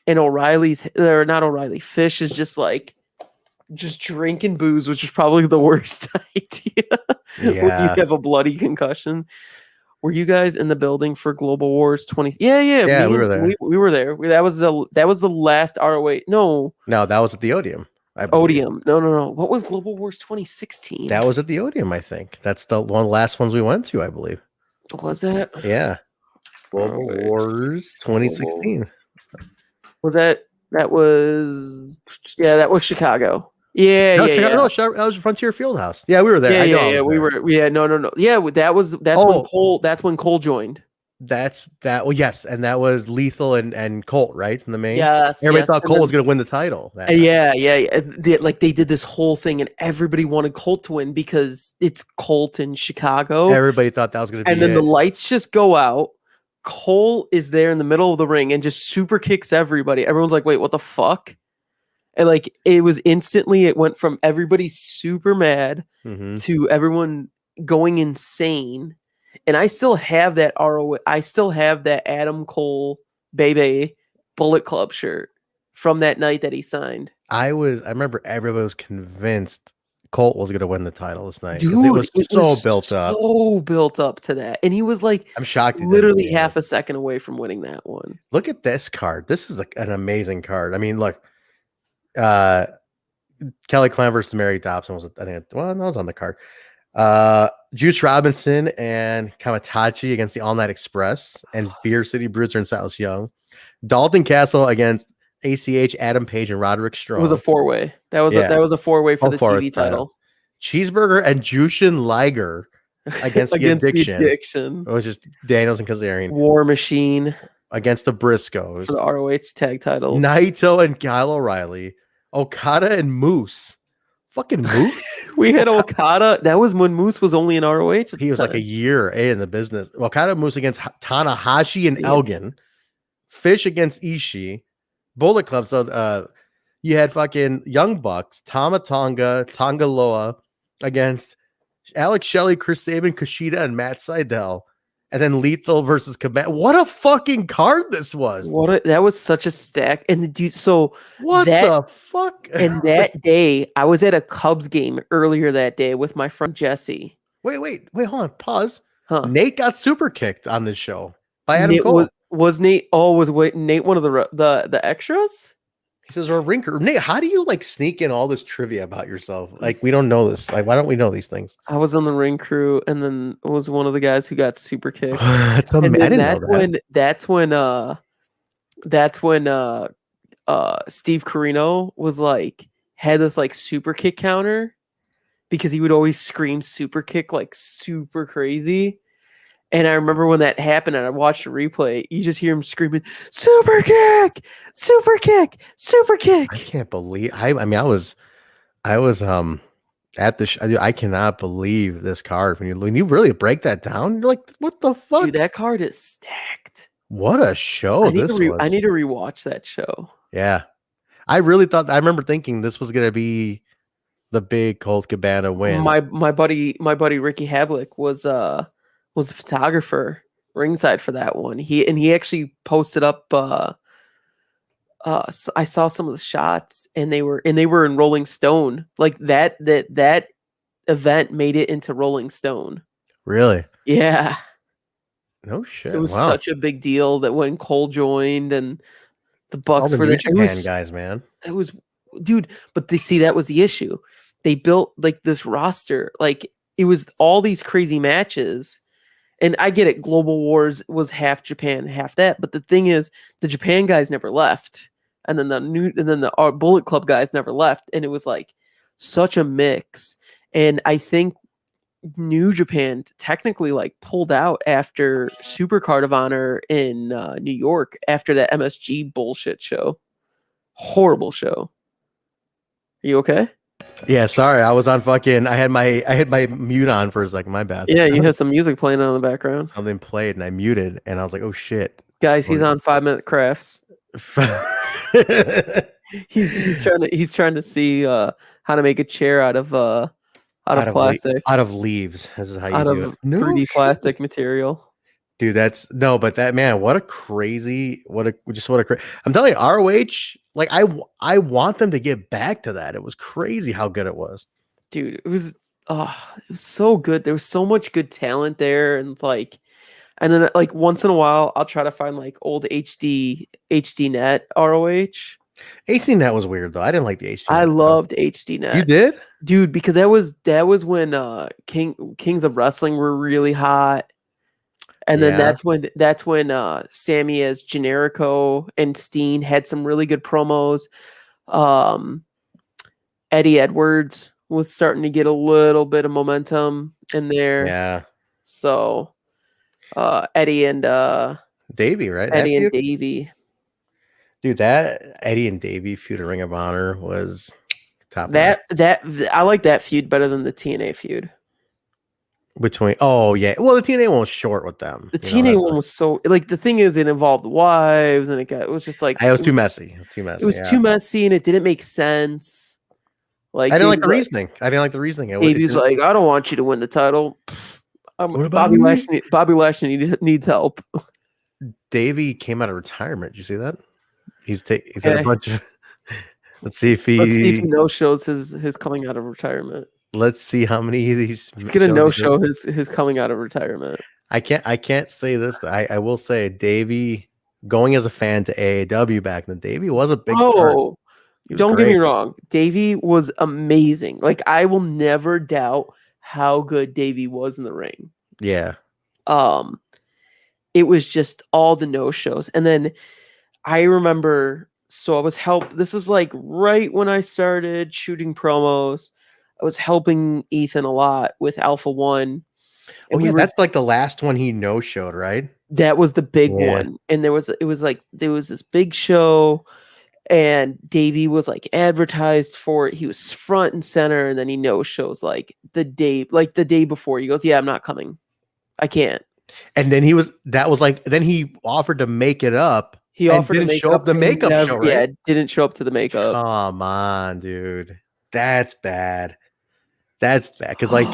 and not O'Reilly. Fish is just drinking booze, which is probably the worst idea. When you Yeah. have a bloody concussion. Were you guys in the building for Global Wars 20? Yeah, yeah. Yeah, we me were and- there. We were there. That was the last ROH. No, No, that was at the Odeum. I believe. Odium. No. What was Global Wars 2016? That was at the Odeum, I think. That's the one of the last ones we went to, I believe. Was that? Yeah. Global ROH. Wars 2016. Was that was that was Chicago. Yeah, No, yeah, Chicago, yeah. no, that was Frontier Fieldhouse. Yeah, we were there. Yeah, I know I yeah, yeah. was We there. were. Yeah, no. Yeah, that's when Cole. That's when Cole joined. That's that. Well, yes, and that was Lethal and Colt, right? In the main. Yes. Everybody yes. thought And Colt then- was going to win the title. That night. Yeah. They did this whole thing, and everybody wanted Colt to win because it's Colt in Chicago. Everybody thought that was going to be And then it. the lights just go out. Cole is there in the middle of the ring and just super kicks everybody. Everyone's like, wait, what the fuck? And like it was instantly, it went from everybody super mad Mhm. to everyone going insane. And I still have that I still have that Adam Cole Bebe Bullet Club shirt from that night that he signed. I remember everybody was convinced Colt was going to win the title this night. 'Cause Dude, it was so built up. So built up to that. And he was like I'm shocked. he didn't literally win. half a second away from winning that one. Look at this card. This is like an amazing card. I mean, look, Kelly Clem versus Mary Dobson was, I think, well, that was on the card. Juice Robinson and Kamatachi against the All Night Express, and Beer City Bruiser and Silas Young. Dalton Castle against ACH, Adam Page, and Roderick Strong. It was a 4-way. That was a 4-way for the TV title. Cheeseburger and Jushin Liger against the Addiction. It was just Daniels and Kazarian. War Machine against the Briscoes for the ROH tag titles. Naito and Kyle O'Reilly. Okada and Moose. Fucking Moose. We had Okada. That was when Moose was only in ROH. He was like a year in the business. Okada Moose against Tanahashi and Elgin. Fish against Ishii. Bullet Club. So you had fucking Young Bucks, Tama Tonga Loa against Alex Shelley, Chris Sabin, Kushida, and Matt Sydal. And then Lethal versus Cabana. What a fucking card this was. That was such a stack. And the dude, so what the fuck? And that day, I was at a Cubs game earlier that day with my friend Jesse. Wait, hold on. Pause. Huh. Nate got super kicked on this show by Adam Cole. Was Nate? Oh, was Nate one of the extras? He says, or Rinker. Nate, how do you like sneak in all this trivia about yourself? Like, we don't know this. Like, why don't we know these things? I was on the ring crew and then was one of the guys who got super kicked. That's when Steve Corino was like, had this like super kick counter because he would always scream super kick like super crazy. And I remember when that happened and I watched the replay, you just hear him screaming, super kick, super kick, super kick. I can't believe I was at the I cannot believe this card. When you really break that down, you're like, what the fuck? Dude, that card is stacked. What a show I need this was. I need to rewatch that show. Yeah. I remember thinking this was gonna be the big Colt Cabana win. My buddy Ricky Havlick was a photographer ringside for that one. He actually posted up I saw some of the shots and they were in Rolling Stone. Like that event made it into Rolling Stone. Really? Yeah. No shit. It was such a big deal that when Cole joined and the Bucks were New there. Japan guys, man. It was, dude, but that was the issue. They built like this roster, like it was all these crazy matches. And I get it, Global Wars was half Japan, half that. But the thing is, the Japan guys never left. And then the Bullet Club guys never left. And it was like such a mix. And I think New Japan technically like pulled out after Super Card of Honor in New York after that MSG bullshit show. Horrible show. Are you okay? Yeah, sorry. I was on fucking I had my mute on for a second. My bad. Yeah, you had some music playing on in the background. Something played and I muted and I was like, oh shit. Guys, he's on 5 Minute Crafts. He's trying to see how to make a chair out of plastic, out of leaves. This is how you out do it. of No 3D shit. plastic material. Dude, but that man, what a I'm telling you, ROH, like I want them to get back to that. It was crazy how good it was. Dude, it was so good. There was so much good talent there, and then like once in a while I'll try to find like old HD net ROH. HD Net was weird though. I didn't like the HD I Net. loved HD You net. did? Dude, because that was when Kings of Wrestling were really hot. And then Yeah. that's when Sammy as Generico and Steen had some really good promos. Eddie Edwards was starting to get a little bit of momentum in there. Yeah. So Eddie and Davey, right? Eddie and Davey. Dude, that Eddie and Davey feud at Ring of Honor was top. That I like that feud better than the TNA feud. Between well, the TNA one was short with them. The TNA one was so like the thing is it involved wives and it was just like it was too messy. It was too messy. It was too messy and it didn't make sense. Like I didn't like the reasoning. Davey's like, I don't want you to win the title. Bobby Lashley needs help. Davey came out of retirement. Did you see that? He's had a bunch of. Let's see if he no-shows his coming out of retirement. Let's see how many of these. He's gonna no-show his coming out of retirement. I can't say this. I will say Davey going as a fan to AAW back then. Davey was a big part. Don't get me wrong. Davey was amazing. Like I will never doubt how good Davey was in the ring. Yeah. It was just all the no-shows. And then I remember, so I was this is like right when I started shooting promos. I was helping Ethan a lot with Alpha One. That's like the last one he no-showed, right? That was the big one. And there was this big show and Davey was like advertised for it. He was front and center, and then he no-shows like the day before. He goes, "Yeah, I'm not coming. I can't." And then then he offered to make it up. He offered to show up the makeup show, right? Yeah, didn't show up to the makeup. Come on, dude. That's bad. That's bad. Because hold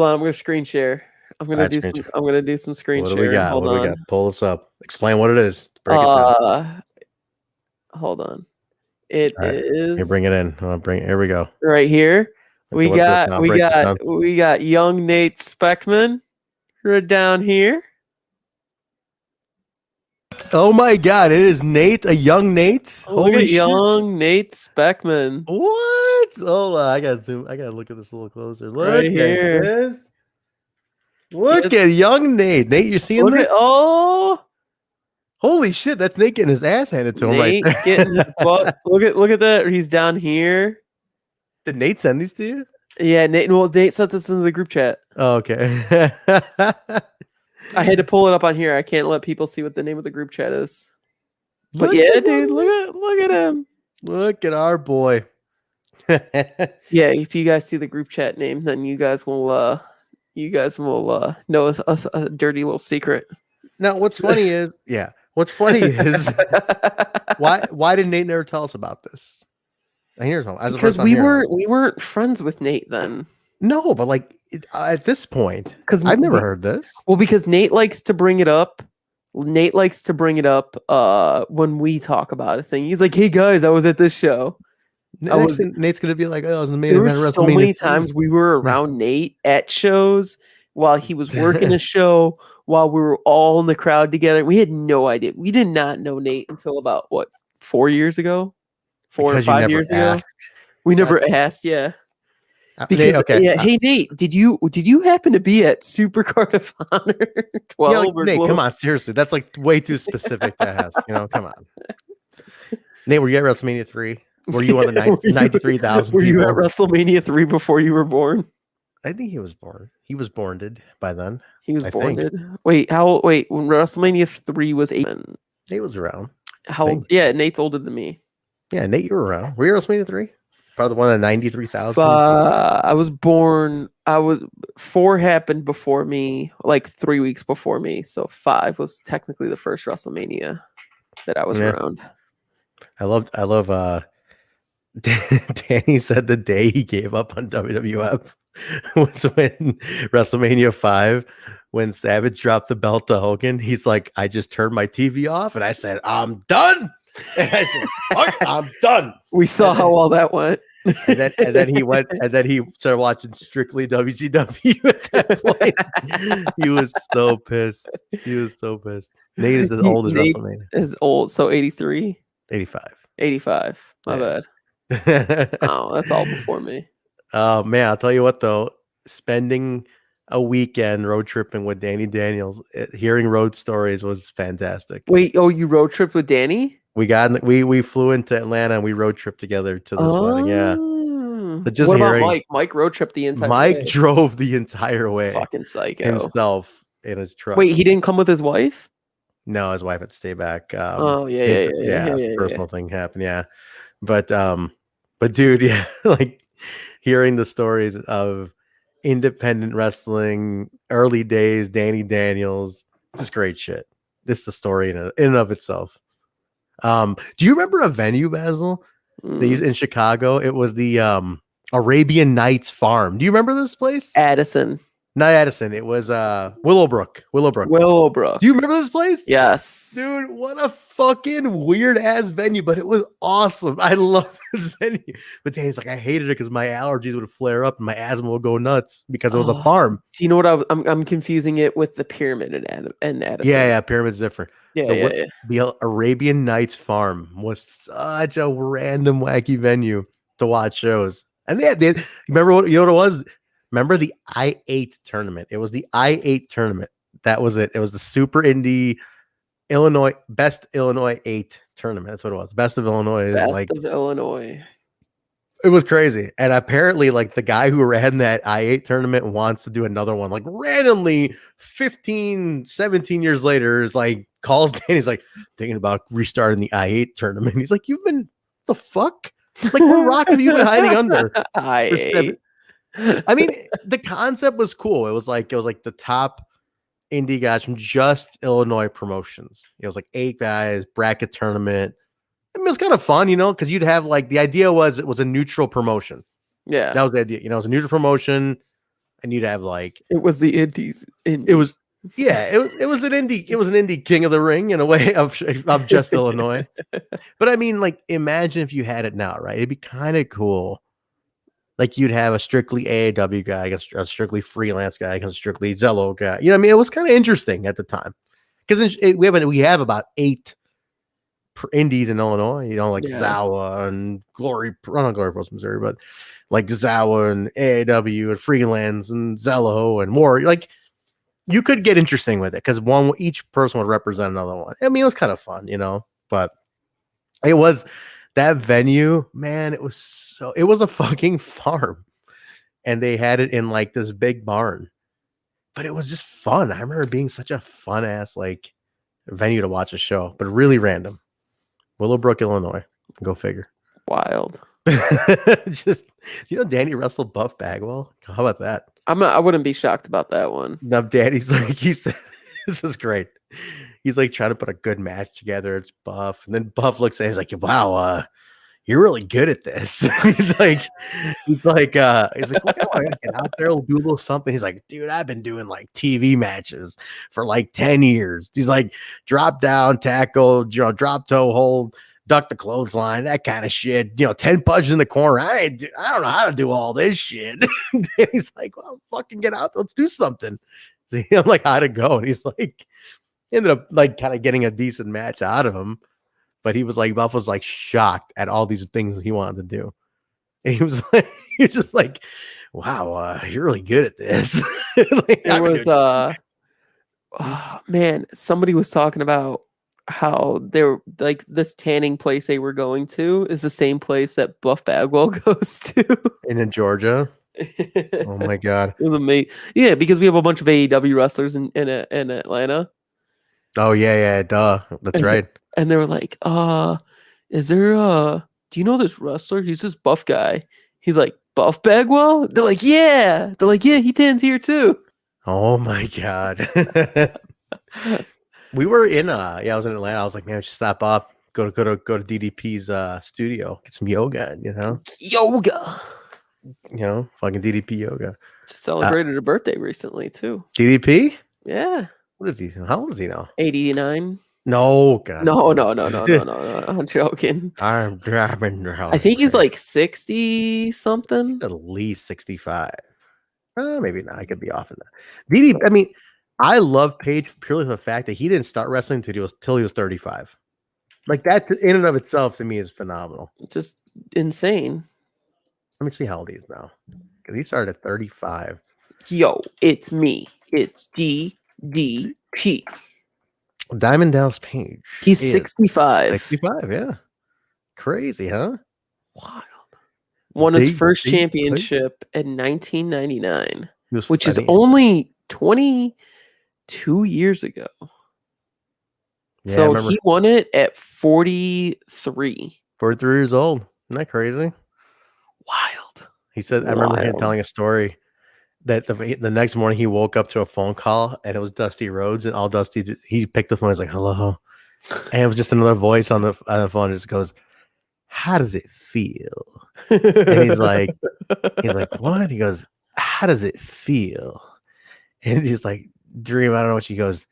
on, I'm gonna screen share. I'm gonna do some screen share. What do we got? Hold on. Pull this up. Explain what it is. Break it down. Hold on. It is. Here, bring it in. Here we go. Right here. We got young Nate Speckman right down here. Oh my God! It is Nate, a young Nate. Look at young Nate Speckman. What? Oh, I gotta zoom. I gotta look at this a little closer. Look right here. This. Look at young Nate. Nate, you seeing this? Holy shit! That's Nate getting his ass handed to him right there. Getting his butt. Look at that. He's down here. Did Nate send these to you? Yeah, Nate. Well, Nate sent this into the group chat. Oh, okay. I had to pull it up on here. I can't let people see what the name of the group chat is. But dude, look at him. Look at our boy. Yeah, if you guys see the group chat name, then you guys will know a dirty little secret. Now, what's funny is why did Nate never tell us about this? Here's one. Because we weren't friends with Nate then. No, but like at this point, because I've never heard this. Well, because Nate likes to bring it up. When we talk about a thing. He's like, "Hey guys, I was at this show." Nate's gonna be like, "Oh, I was in the main event." There were so many times we were around Nate at shows while he was working a show, while we were all in the crowd together. We had no idea. We did not know Nate until about 4 years ago, 4 or 5 years ago. We never asked. Yeah. Because hey Nate, did you happen to be at Supercard of Honor 12? Yeah, Nate, come on, seriously, that's like way too specific to ask. Come on. Nate, were you at WrestleMania 3? Were you on the 93,000? Were you at WrestleMania 3 before you were born? I think he was born. He was borned by then. He was born. Wait, when WrestleMania 3 was 8? Nate was around. How old? Yeah, Nate's older than me. Yeah, Nate, you were around. Were you at WrestleMania 3? Probably the one at 93,000. I was born. 4 happened before me, like 3 weeks before me. So 5 was technically the first WrestleMania. that I was Yeah. around. I love Danny said the day he gave up on WWF was when WrestleMania 5, when Savage dropped the belt to Hogan. He's like, I just turned my TV off and I said, I'm done. And I said, fuck, I'm done. We saw how well that went. And then he went and then he started watching strictly WCW at that point. He was so pissed. He was so pissed. Nate is as old as Nate WrestleMania. is old, so 83, 85. 85. My Yeah. bad. Oh, that's all before me. Oh man, I'll tell you what though, spending a weekend road tripping with Danny Daniels, hearing road stories was fantastic. Wait, oh, you road tripped with Danny? We flew into Atlanta and we road tripped together to this wedding. Yeah. But just what about hearing Mike? Mike road tripped the entire Mike way. drove the entire way Fucking psycho. himself in his truck. Wait, he didn't come with his wife? No, his wife had to stay back. Oh yeah, Personal thing happened. Yeah. But dude, yeah, like hearing the stories of independent wrestling, early days, Danny Daniels, just great shit. Just a story in and of itself. Do you remember a venue, Basil? They used in Chicago. It was the Arabian Nights Farm. Do you remember this place? Addison. Not Addison. It was Willowbrook. Willowbrook. Do you remember this place? Yes. Dude, what a fucking weird ass venue, but it was awesome. I love this venue. But Danny's like, I hated it because my allergies would flare up and my asthma would go nuts because it was a farm. Do you know what I'm confusing it with the Pyramid and Addison? Yeah, Pyramid's different. Yeah. The Arabian Nights Farm was such a random wacky venue to watch shows. And they remember what it was? Remember the I-8 tournament? It was the I-8 tournament. That was it. It was the Super Indie Illinois Best Illinois 8 tournament. That's what it was. Best of Illinois. Best of Illinois. It was crazy. And apparently, like, the guy who ran that I-8 tournament wants to do another one. Like, randomly 15, 17 years later, is like, calls Dan. He's like, thinking about restarting the I-8 tournament. He's like, you've been the fuck? Like, what rock have you been hiding under? I-8. I mean, the concept was cool. It was like the top indie guys from just Illinois promotions. It was like 8 guys, bracket tournament. I mean, it was kind of fun, because you'd have like the idea was it was a neutral promotion. Yeah, that was the idea. It was a neutral promotion, and you'd have like it was the indies. It was an indie. It was an indie King of the Ring in a way of just Illinois. But I mean, like, imagine if you had it now, right? It'd be kind of cool. Like, you'd have a strictly AAW guy against a strictly freelance guy against a strictly Zello guy. You know what I mean? It was kind of interesting at the time because we have about 8 indies in Illinois. Like Zawa and Glory Post Missouri, but like Zawa and AAW and freelance and Zello and more. Like, you could get interesting with it because each person would represent another one. I mean, it was kind of fun, But it was that venue, man. It was a fucking farm, and they had it in like this big barn, but it was just fun. I remember being such a fun ass like venue to watch a show, but really random. Willowbrook, Illinois. Go figure. Wild. Just Danny wrestled Buff Bagwell. How about that? I wouldn't be shocked about that one. Now, Danny's like, he said, this is great. He's like trying to put a good match together. It's Buff, and then Buff looks at him. He's like, wow, you're really good at this. he's like, well, I gotta get out there, we'll do a little something. He's like, dude, I've been doing like TV matches for like 10 years. He's like, drop down, tackle, drop toe hold, duck the clothesline, that kind of shit. 10 punches in the corner. I don't know how to do all this shit. He's like, well, fucking get out. Let's do something. So I'm like, how'd it go? And he's like, ended up like kind of getting a decent match out of him. But he was like, Buff was like shocked at all these things he wanted to do. And he was just like, wow, you're really good at this. Like, it was, man, somebody was talking about how they're like this tanning place they were going to is the same place that Buff Bagwell goes to. And in Georgia. Oh my God. It was amazing. Yeah, because we have a bunch of AEW wrestlers in Atlanta. Oh yeah, duh. That's right. And they were like, is there do you know this wrestler? He's this buff guy. He's like, Buff Bagwell? They're like, yeah. He tans here too. Oh my God. We were in I was in Atlanta. I was like, man, we should stop off, go to DDP's studio, get some yoga, Yoga. fucking DDP yoga. Just celebrated a birthday recently too. DDP? Yeah. What is he? How old is he now? 89. No, God. No. I'm joking. I'm driving. I think he's like 60 something. At least 65. Maybe not. I could be off in that. DDP. I mean, I love Paige purely for the fact that he didn't start wrestling till he was 35. Like that, in and of itself, to me, is phenomenal. Just insane. Let me see how old he is now. Because he started at 35. Yo, it's me. It's DDP. Diamond Dallas Page. He's 65. 65, yeah. Crazy, huh? Wild. Won his first championship in 1999, which is only 22 years ago. Yeah, so he won it at 43. 43 years old. Isn't that crazy? Wild. He said, I remember him telling a story that the next morning he woke up to a phone call and it was Dusty Rhodes, and all Dusty did, he picked the phone. He's like, hello. And it was just another voice on the phone. It just goes, how does it feel? And he's like, what? He goes, how does it feel? And he's like, Dream, I don't know what she goes.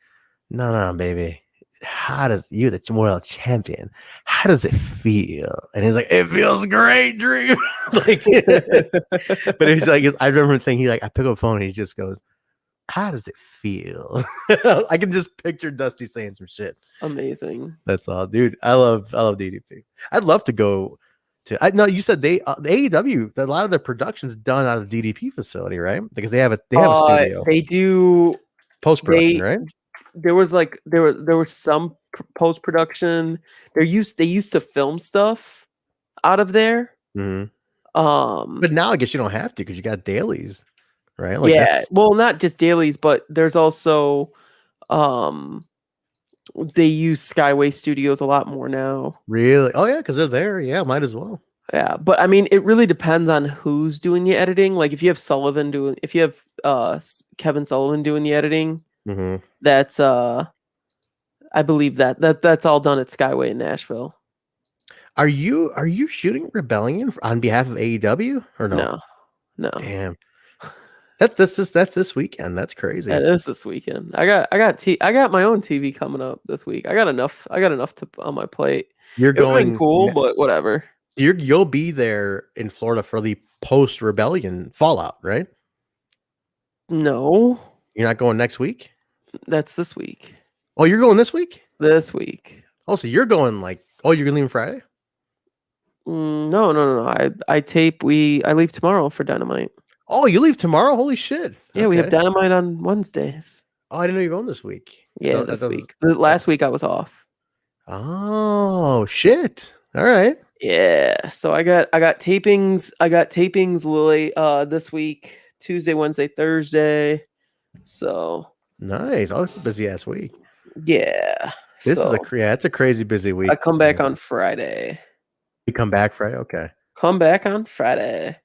No, baby. How does you, the world champion, how does it feel? And he's like, it feels great, Dream. But he's like, I remember him saying, I pick up a phone and he just goes, how does it feel? I can just picture Dusty saying some shit. Amazing. That's all, dude. I love DDP. I'd love to go to. I know you said the AEW. A lot of their production's done out of the DDP facility, right? Because they have a studio. They do post production, right? There was some post production. They used to film stuff out of there. Mm-hmm. But now I guess you don't have to because you got dailies. Right? Like well, not just dailies, but there's also they use Skyway Studios a lot more now. Really? Oh yeah, because they're there. Yeah, might as well. Yeah, but I mean, it really depends on who's doing the editing. Like if you have Kevin Sullivan doing the editing, that's I believe that's all done at Skyway in Nashville. Are you shooting Rebellion on behalf of AEW or no? No. Damn. That's this weekend. That's crazy. That is this weekend. I got my own TV coming up this week. I got enough on my plate. You're going cool, but whatever. You'll be there in Florida for the post Rebellion Fallout, right? No. You're not going next week? That's this week. Oh, you're going this week? This week. Oh, so you're going you're gonna leave Friday? No. I leave tomorrow for Dynamite. Oh, you leave tomorrow? Holy shit. Yeah, we have Dynamite on Wednesdays. Oh, I didn't know you were going this week. Yeah, this week. The last week I was off. Oh, shit. All right. Yeah. So I got tapings. Lily, this week, Tuesday, Wednesday, Thursday. So nice. Oh, it's a busy ass week. Yeah. It's a crazy busy week. I come back on Friday. You come back Friday? Okay. Come back on Friday.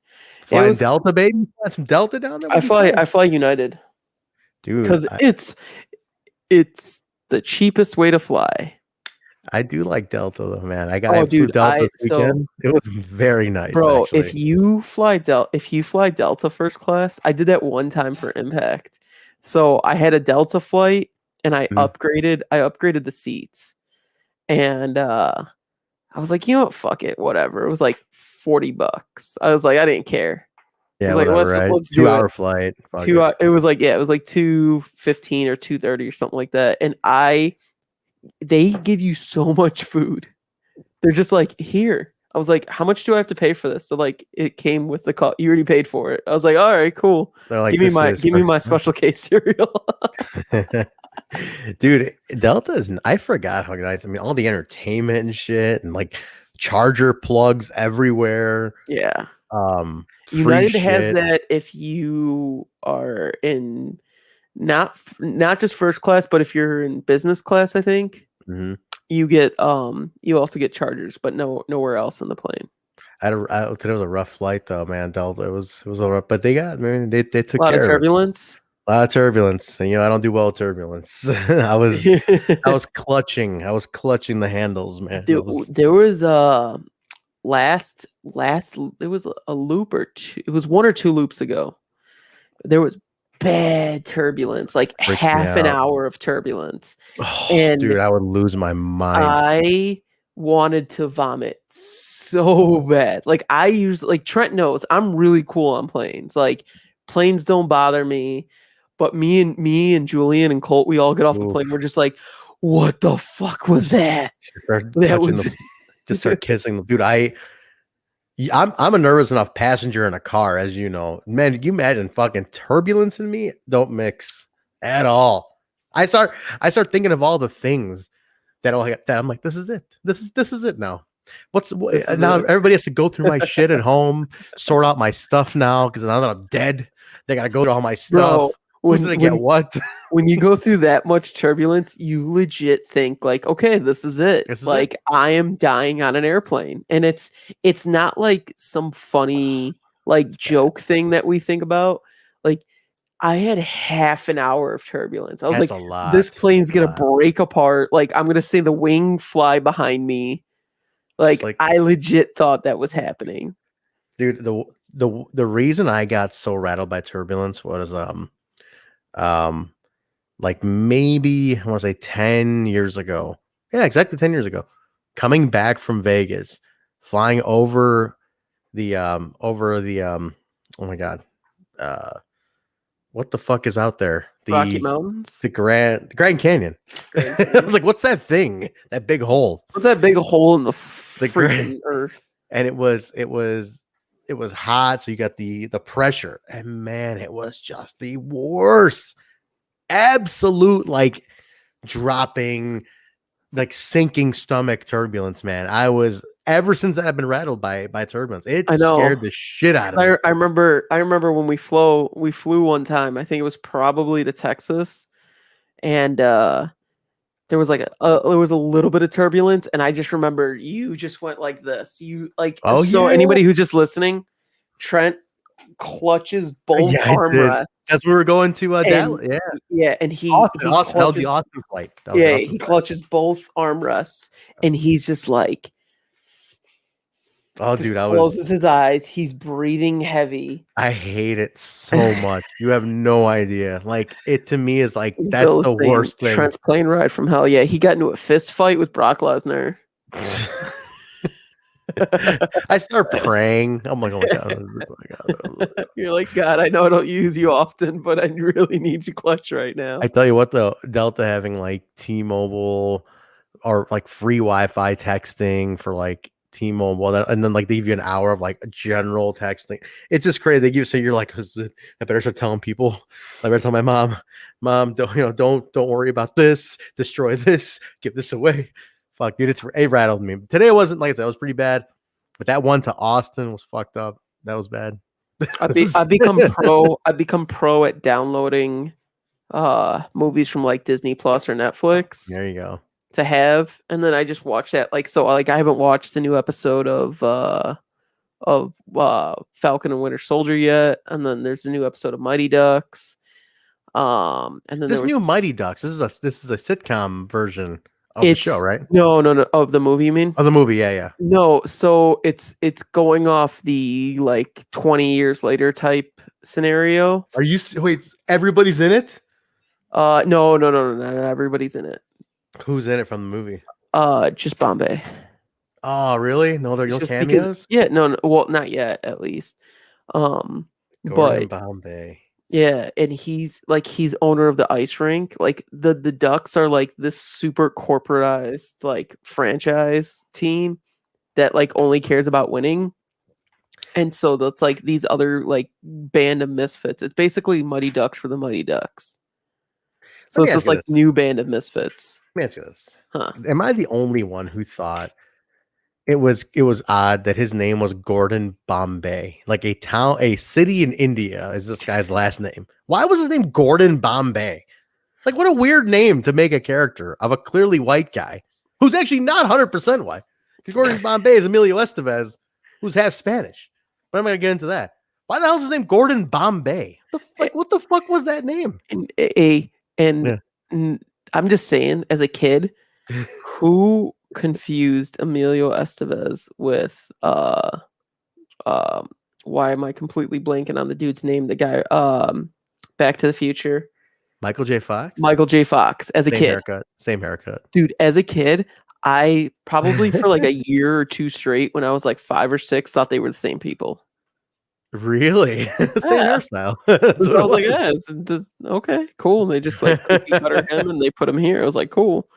Flying Delta, baby. Got some Delta down there. I fly United, dude, because it's the cheapest way to fly. I do like Delta though, man. I flew Delta this weekend. It was very nice, bro. Actually. If you fly Delta first class, I did that one time for Impact. So I had a Delta flight, and I upgraded the seats, and I was like, you know what, fuck it, whatever. It was like $40. I was like, I didn't care. Yeah, like, right? let's 2 hour flight. It was like $2:15 or $2:30 or something like that. And they give you so much food. They're just like, here. I was like, how much do I have to pay for this? So like, it came with the cost. You already paid for it. I was like, all right, cool. They're like, give me my special case cereal. Dude, Delta I forgot how nice. I mean, all the entertainment and shit, and like charger plugs everywhere. Yeah. United has that if you are in not just first class, but if you're in business class, I think you get you also get chargers, but nowhere else in the plane. Today was a rough flight though, man. Delta, it was a rough, but they took a lot care of turbulence. A lot of turbulence. And, I don't do well with turbulence. I was clutching. I was clutching the handles, man. There was last it was a loop or two. It was 1 or 2 loops ago. There was bad turbulence, like half an hour of turbulence. Oh, and dude, I would lose my mind. I wanted to vomit so bad. Like I usually, like Trent knows, I'm really cool on planes. Like planes don't bother me. But me and Julian and Colt, we all get off the plane. We're just like, what the fuck was that? Just start kissing them. Dude, I'm a nervous enough passenger in a car, as you know. Man, can you imagine fucking turbulence in me? Don't mix at all. I start thinking of all the things that I'm like, this is it. This is it now. Now everybody has to go through my shit at home, sort out my stuff now, because now that I'm dead, they gotta go to all my stuff. Bro, who's gonna get what? When you go through that much turbulence, you legit think like, okay, this is it. I am dying on an airplane. And it's not like some funny like joke thing that we think about. Like I had half an hour of turbulence. I was like, this plane's gonna break apart. Like I'm gonna see the wing fly behind me. Like I legit thought that was happening. Dude, the reason I got so rattled by turbulence was like maybe I want to say 10 years ago. Yeah, exactly 10 years ago. Coming back from Vegas, flying over the oh my god. What the fuck is out there? The Rocky Mountains? The Grand Canyon. I was like, what's that thing? That big hole. What's that big hole in the freaking earth? And it was hot, so you got the pressure. And man, it was just the worst. Absolute like dropping, like sinking stomach turbulence, man. I was ever since I've been rattled by turbulence. It scared the shit out of me. I remember when we flew one time. I think it was probably to Texas, and there was like there was a little bit of turbulence, and I just remember you just went like this. You like anybody who's just listening, Trent clutches both armrests. That's where we're going to Dallas. Yeah, and he Austin, the Austin flight. He clutches both armrests, and he's just like, oh, dude, closes his eyes. He's breathing heavy. I hate it so much. You have no idea. Like it to me is like that's the worst thing. Trent's plane ride from hell. Yeah, he got into a fist fight with Brock Lesnar. I start praying. I'm like, oh my god. You're like, God, I know I don't use you often, but I really need you clutch right now. I tell you what, though, Delta having like T-Mobile or like free Wi-Fi texting for like T-Mobile, and then like they give you an hour of like general texting. It's just crazy. They give so you're like, I better start telling people. I better tell my mom, don't worry about this. Destroy this. Give this away. Fuck, dude, it rattled me. Today it wasn't, like I said, it was pretty bad. But that one to Austin was fucked up. That was bad. I've become pro at downloading movies from like Disney Plus or Netflix. There you go. To have, and then I just watch that. Like I haven't watched the new episode of Falcon and Winter Soldier yet, and then there's a new episode of Mighty Ducks. And then this new Mighty Ducks. This is a sitcom version of the show, right? No, of the movie. You mean? Of the movie, yeah. No, so it's going off the like 20 years later type scenario. Are you wait? Everybody's in it? No, everybody's in it. Who's in it from the movie? Just Bombay. Oh, really? No, there are no cameos? No, well, not yet, at least. Gordon Bombay. Yeah, and he's owner of the ice rink. Like the Ducks are like this super corporatized like franchise team that like only cares about winning. And so that's like these other like band of misfits. It's basically Mighty Ducks for the Mighty Ducks. So it's just like new band of misfits. Let me ask you this. Am I the only one who thought it was odd that his name was Gordon Bombay? Like a city in India is this guy's last name. Why was his name Gordon Bombay? Like, what a weird name to make a character of a clearly white guy who's actually not 100% white. Because Gordon Bombay is Emilio Estevez, who's half Spanish. But I'm going to get into that. Why the hell is his name Gordon Bombay? What the fuck was that name? And Yeah. I'm just saying, as a kid, who confused Emilio Estevez with why am I completely blanking on the dude's name? The guy Back to the Future. Michael J. Fox? Michael J. Fox as a kid. Same haircut. Dude, as a kid, I probably for like a year or two straight when I was like 5 or 6 thought they were the same people. Really? Same Yeah. hairstyle. I was like, yeah, okay, cool. And they just like cookie cutter him and they put him here. I was like, cool.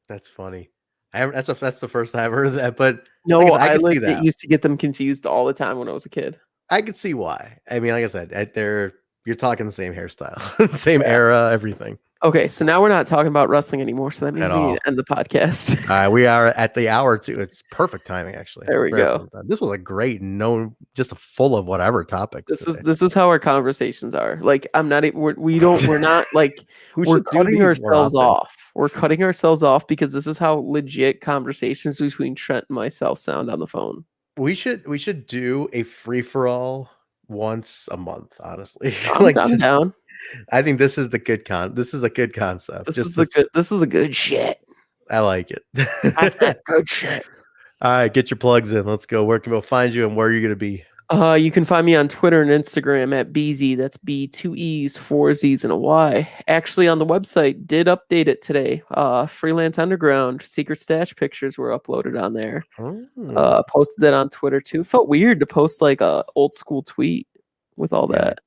That's funny. That's the first time I've heard of that, but No, I could see legit that. used to get them confused all the time when I was a kid. I could see why. I mean, like I said, you're talking the same hairstyle, same era, everything. Okay, so now we're not talking about wrestling anymore, so that means At we need all. to end the podcast. We are at the hour too. It's perfect timing, actually. There we go. This was a great, just full of whatever topics. This is how our conversations are. Like, I'm not. We're not like we're cutting ourselves off. We're cutting ourselves off because this is how legit conversations between Trent and myself sound on the phone. We should do a free for all once a month. Honestly, I'm down. I think this is a good concept. This is a good shit. I like it. That's good shit. All right, get your plugs in. Let's go. Where can people find you and where are you going to be? You can find me on Twitter and Instagram at BZ. That's B, 2 E's, 4 Z's, and a Y. Actually, on the website, did update it today. Freelance Underground Secret Stash pictures were uploaded on there. Posted that on Twitter too. Felt weird to post like a old school tweet with all that.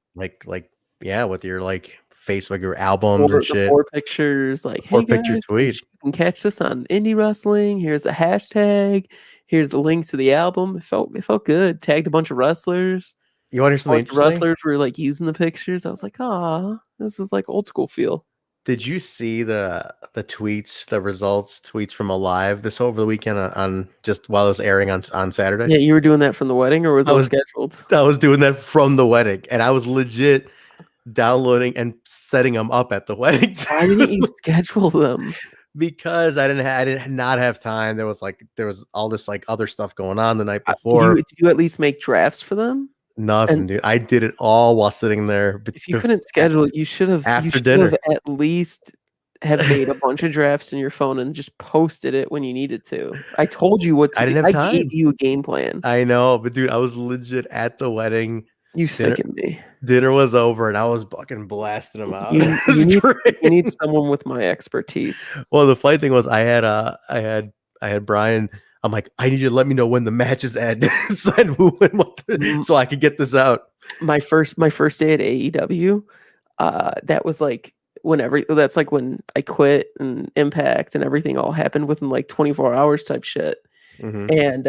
Yeah, with your like Facebook, your albums and shit. 4 pictures, like, hey guys, you can catch this on Indie Wrestling. Here's the hashtag. Here's the link to the album. It felt good. Tagged a bunch of wrestlers. You want to hear something interesting? Wrestlers were like using the pictures. I was like, this is like old school feel. Did you see the tweets, the results tweets from Alive this over the weekend on just while it was airing on Saturday? Yeah, you were doing that from the wedding, or was it scheduled? I was doing that from the wedding, and I was legit downloading and setting them up at the wedding. Why didn't you schedule them? Because I did not have time. There was all this like other stuff going on the night before. Did you at least make drafts for them? Nothing, dude. I did it all while sitting there. But if you couldn't schedule it, you should have after dinner at least have made a bunch of drafts in your phone and just posted it when you needed to. I told you what to do. I didn't have time. I gave you a game plan. I know, but dude, I was legit at the wedding. You sickened me. Dinner was over and I was fucking blasting them out. You need someone with my expertise. Well, the funny thing was I had Brian. I'm like, I need you to let me know when the matches end so I could get this out. My first day at AEW, that was like that's like when I quit and Impact and everything all happened within like 24 hours type shit. Mm-hmm. And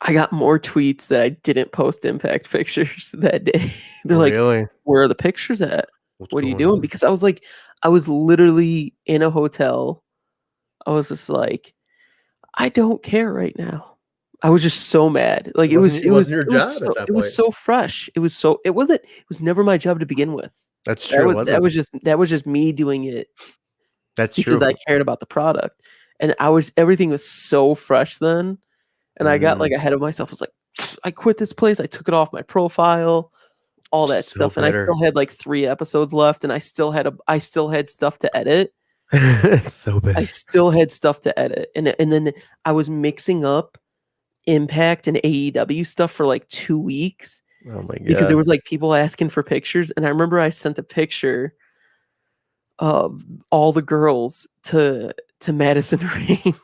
I got more tweets that I didn't post Impact pictures that day. They're like, where are the pictures at? What are you doing? Because I was literally in a hotel. I was just like, I don't care right now. I was just so mad. Like it was so fresh. It was never my job to begin with. That's true. That was just me doing it. That's because I cared about the product. And everything was so fresh then. And I got like ahead of myself. I was like, I quit this place. I took it off my profile, all that stuff. And I still had like 3 episodes left and I still had stuff to edit. So bad. I still had stuff to edit. And then I was mixing up Impact and AEW stuff for like 2 weeks. Oh my god. Because there was like people asking for pictures. And I remember I sent a picture of all the girls to Madison Rain.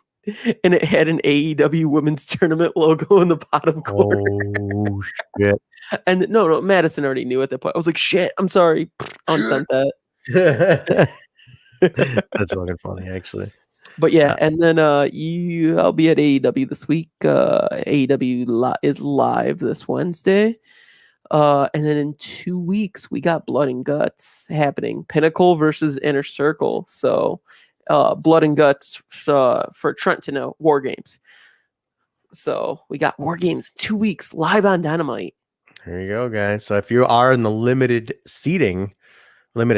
And it had an AEW women's tournament logo in the bottom corner. Oh shit. And no, Madison already knew at that point. I was like, shit, I'm sorry. Unsent that. That's fucking funny, actually. But yeah, and then I'll be at AEW this week. AEW is live this Wednesday. And then in 2 weeks, we got Blood and Guts happening. Pinnacle versus Inner Circle. So Blood and Guts for Trent to know. War Games. So we got War Games 2 weeks live on Dynamite. There you go, guys. So if you are in the limited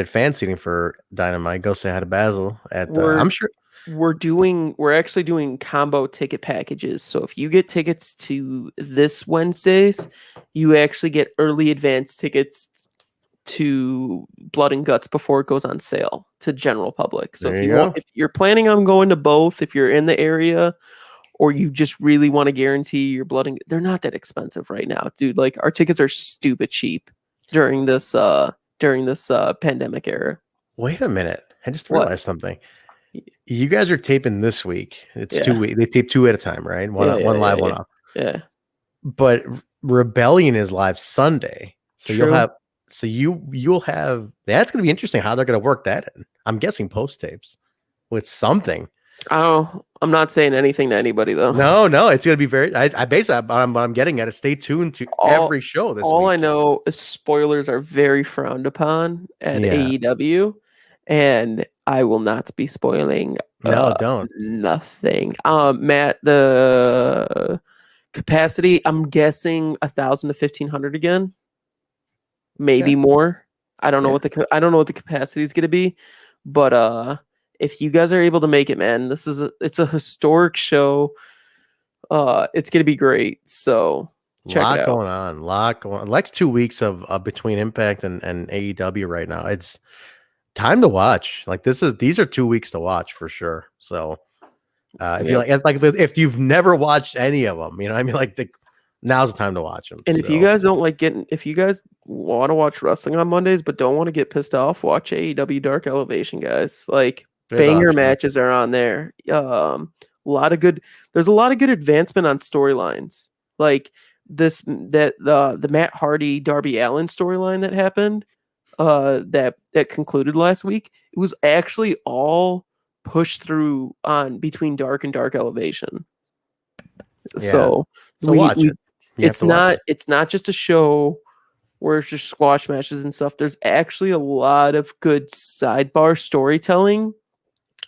fan seating for Dynamite, go say hi to Basil at I'm sure we're actually doing combo ticket packages. So if you get tickets to this Wednesdays, you actually get early advance tickets to Blood and Guts before it goes on sale to general public. So There you go. if you're planning on going to both, if you're in the area, or you just really want to guarantee your they're not that expensive right now, dude. Like our tickets are stupid cheap during this pandemic era. Wait a minute. I just What? realized something. You guys are taping this week. It's Yeah. 2 weeks. They tape 2 at a time, right? One live, one off. Yeah. But Rebellion is live Sunday. So True. you'll have that's gonna be interesting how they're gonna work that in. I'm guessing post tapes with something. I'm not saying anything to anybody though. No, it's gonna be very. I basically, what I'm getting at is stay tuned to every show this all week. I know is spoilers are very frowned upon at Yeah. AEW, and I will not be spoiling. No, don't. Nothing. Matt, the capacity, I'm guessing 1,000 to 1,500 again, maybe more. I don't know what the capacity is going to be, but if you guys are able to make it, man, it's a historic show. It's going to be great. So check it out. Going on. Like 2 weeks of between Impact and AEW right now. It's time to watch. Like these are 2 weeks to watch for sure. So if you if you've never watched any of them, you know, I mean, like now's the time to watch them. And if you guys don't if you guys want to watch wrestling on Mondays but don't want to get pissed off, watch AEW Dark Elevation, guys. Like banger matches are on there. There's a lot of good advancement on storylines. Like the Matt Hardy Darby Allin storyline that happened that concluded last week. It was actually all pushed through on between Dark and Dark Elevation. Yeah. So watch it. It's not just a show where it's just squash matches and stuff. There's actually a lot of good sidebar storytelling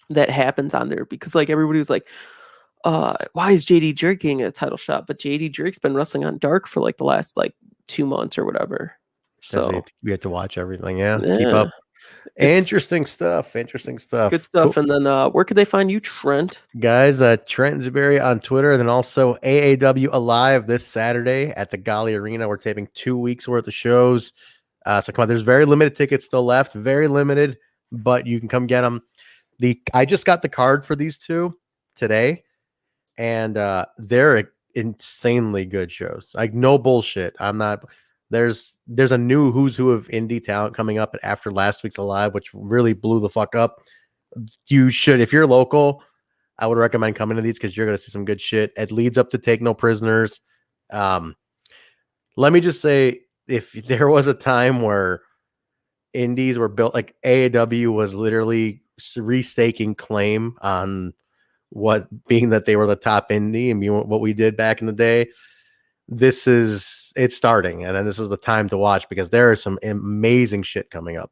that happens on there, because like everybody was like, why is JD Drake getting a title shot? But JD Drake's been wrestling on Dark for like the last 2 months or whatever. So we have to watch everything. Keep up. Interesting stuff. Good stuff. Cool. And then where could they find you, Trent? Guys, Trent Zuberi on Twitter. And then also AAW Alive this Saturday at the Gali Arena. We're taping 2 weeks worth of shows. So come on, there's very limited tickets still left. Very limited, but you can come get them. I just got the card for these two today, and they're insanely good shows. Like no bullshit. I'm not. There's a new who's who of indie talent coming up after last week's Alive, which really blew the fuck up. You should, if you're local, I would recommend coming to these because you're going to see some good shit. It leads up to Take No Prisoners. Let me just say, if there was a time where indies were built, like AAW was literally restaking claim on being that they were the top indie and what we did back in the day. It's starting, and then this is the time to watch because there is some amazing shit coming up.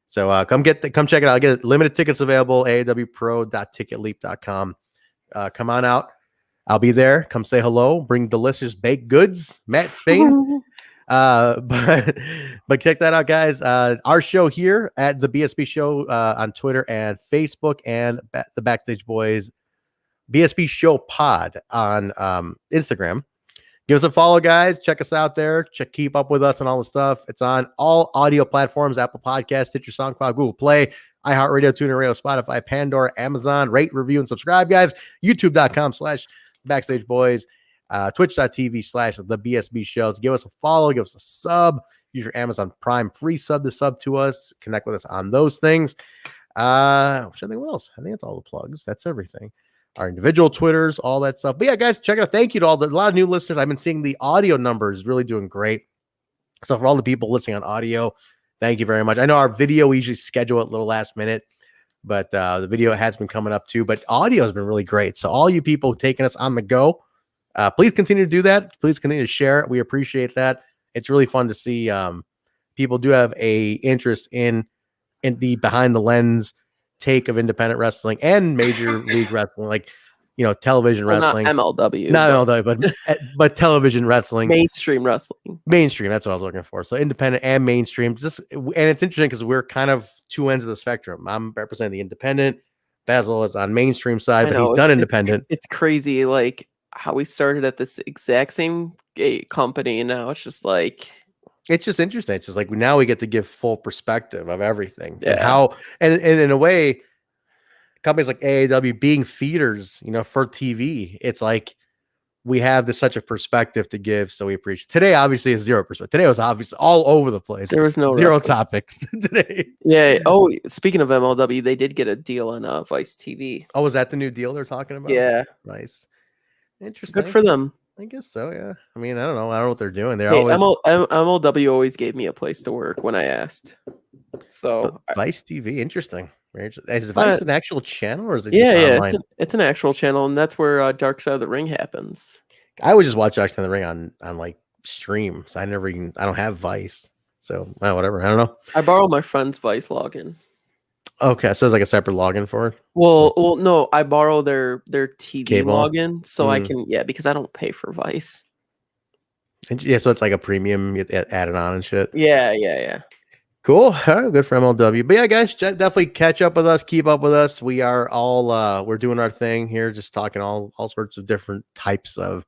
So come check it out. Get limited tickets available, aawpro.ticketleap.com. Come on out. I'll be there. Come say hello. Bring delicious baked goods. Matt Spain. But check that out, guys. Our show here at the BSB show on Twitter and Facebook, and the Backstage Boys BSB show pod on Instagram. Give us a follow, guys. Check us out there. Keep up with us and all the stuff. It's on all audio platforms: Apple Podcasts, Stitcher, SoundCloud, Google Play, iHeartRadio, TuneIn Radio, Spotify, Pandora, Amazon. Rate, review, and subscribe, guys. YouTube.com/Backstage Boys, Twitch.tv/The BSB Shows. Give us a follow. Give us a sub. Use your Amazon Prime free sub to sub to us. Connect with us on those things. What else? I think that's all the plugs. That's everything. Our individual Twitters, all that stuff. But yeah, guys, check it out. Thank you to a lot of new listeners. I've been seeing the audio numbers really doing great. So for all the people listening on audio, thank you very much. I know our video, we usually schedule it a little last minute, but the video has been coming up too. But audio has been really great. So all you people taking us on the go, please continue to do that. Please continue to share it. We appreciate that. It's really fun to see people do have a interest in the behind the lens take of independent wrestling and major league wrestling, like television wrestling, not MLW, but television wrestling, mainstream wrestling. That's what I was looking for. So independent and mainstream. And it's interesting because we're kind of two ends of the spectrum. I'm representing the independent. Basil is on mainstream side, I but he's know done independent. it's crazy, like how we started at this exact same company, and now it's just like, It's just interesting. It's just like now we get to give full perspective of everything and yeah, how, and in a way, companies like AAW being feeders, for TV, it's like we have such a perspective to give. So we appreciate today. Obviously, is zero perspective. Today was obviously all over the place. there was no Zero wrestling topics today. Yeah. Oh, speaking of MLW, they did get a deal on Vice TV. Oh, was that the new deal they're talking about? Yeah, Nice. it's Interesting. good for them. I guess so. Yeah. I mean, I don't know. I don't know what they're doing. They're Hey, always MLW always gave me a place to work when I asked. So Vice TV. Interesting. Very interesting. Is Vice an actual channel or is it just yeah, online? it's an actual channel, and that's where Dark Side of the Ring happens. I would just watch Dark Side of the Ring on like stream. So I don't have Vice. So whatever. I don't know. I borrow my friend's Vice login. Okay, so it's like a separate login for it. Well, no, I borrow their TV Cable? login, so I can because I don't pay for Vice. And yeah, so it's like a premium. You add it on and shit. Yeah. Cool. All right, good for MLW. But yeah, guys, definitely catch up with us. Keep up with us. We are all we're doing our thing here, just talking all sorts of different types of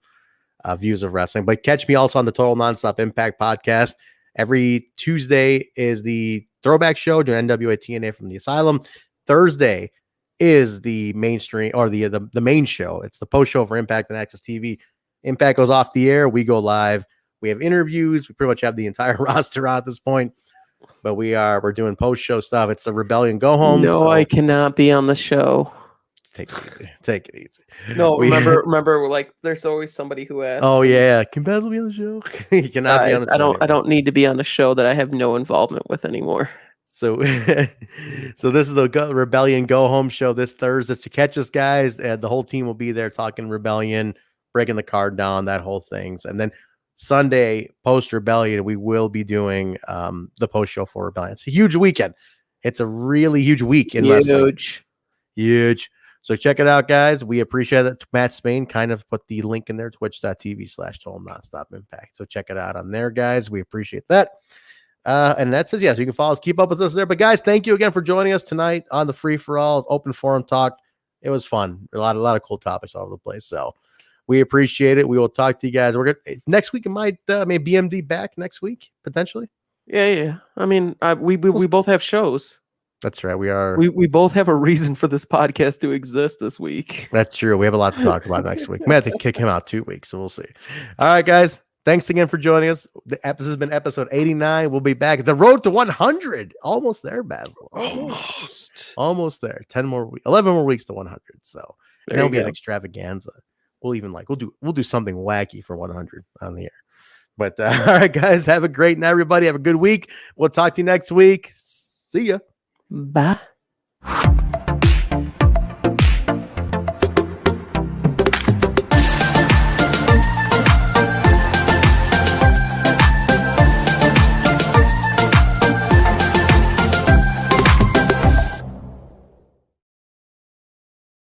views of wrestling. But catch me also on the Total Nonstop Impact podcast. Every Tuesday is the throwback show doing NWA TNA from the Asylum. Thursday is the mainstream or the main show. It's the post show for Impact and Access TV. Impact goes off the air. We go live. We have interviews. We pretty much have the entire roster at this point. But we're doing post show stuff. It's the Rebellion Go Home. No, so I cannot be on the show. take it easy. Take it easy. No, remember, like there's always somebody who asks. Oh yeah, can Basil be on the show? He cannot be on the show. I don't need to be on a show that I have no involvement with anymore. So so this is the Rebellion Go Home show this Thursday. To catch us, guys, and the whole team will be there talking Rebellion, breaking the card down, that whole things. And then Sunday post Rebellion, we will be doing the post show for Rebellion. It's a huge weekend. It's a really huge week in wrestling. Huge. So check it out, guys. We appreciate it. Matt Spain kind of put the link in there, twitch.tv/Total Nonstop Impact. So check it out on there, guys. We appreciate that. And that says, yes, you can follow us, keep up with us there. But guys, thank you again for joining us tonight on the Free for All Open Forum Talk. It was fun. A lot of cool topics all over the place. So we appreciate it. We will talk to you guys. We're good next week. It might maybe BMD back next week potentially. Yeah. I mean, we both have shows. That's right. We are. We both have a reason for this podcast to exist this week. That's true. We have a lot to talk about next week. We have to kick him out 2 weeks, so we'll see. All right, guys. Thanks again for joining us. The episode has been episode 89. We'll be back. The road to 100. Almost there, Basil. Almost there. 11 more weeks to 100. So it'll be an extravaganza. We'll do something wacky for 100 on the air. But all right, guys, have a great night, everybody. Have a good week. We'll talk to you next week. See ya. Bye.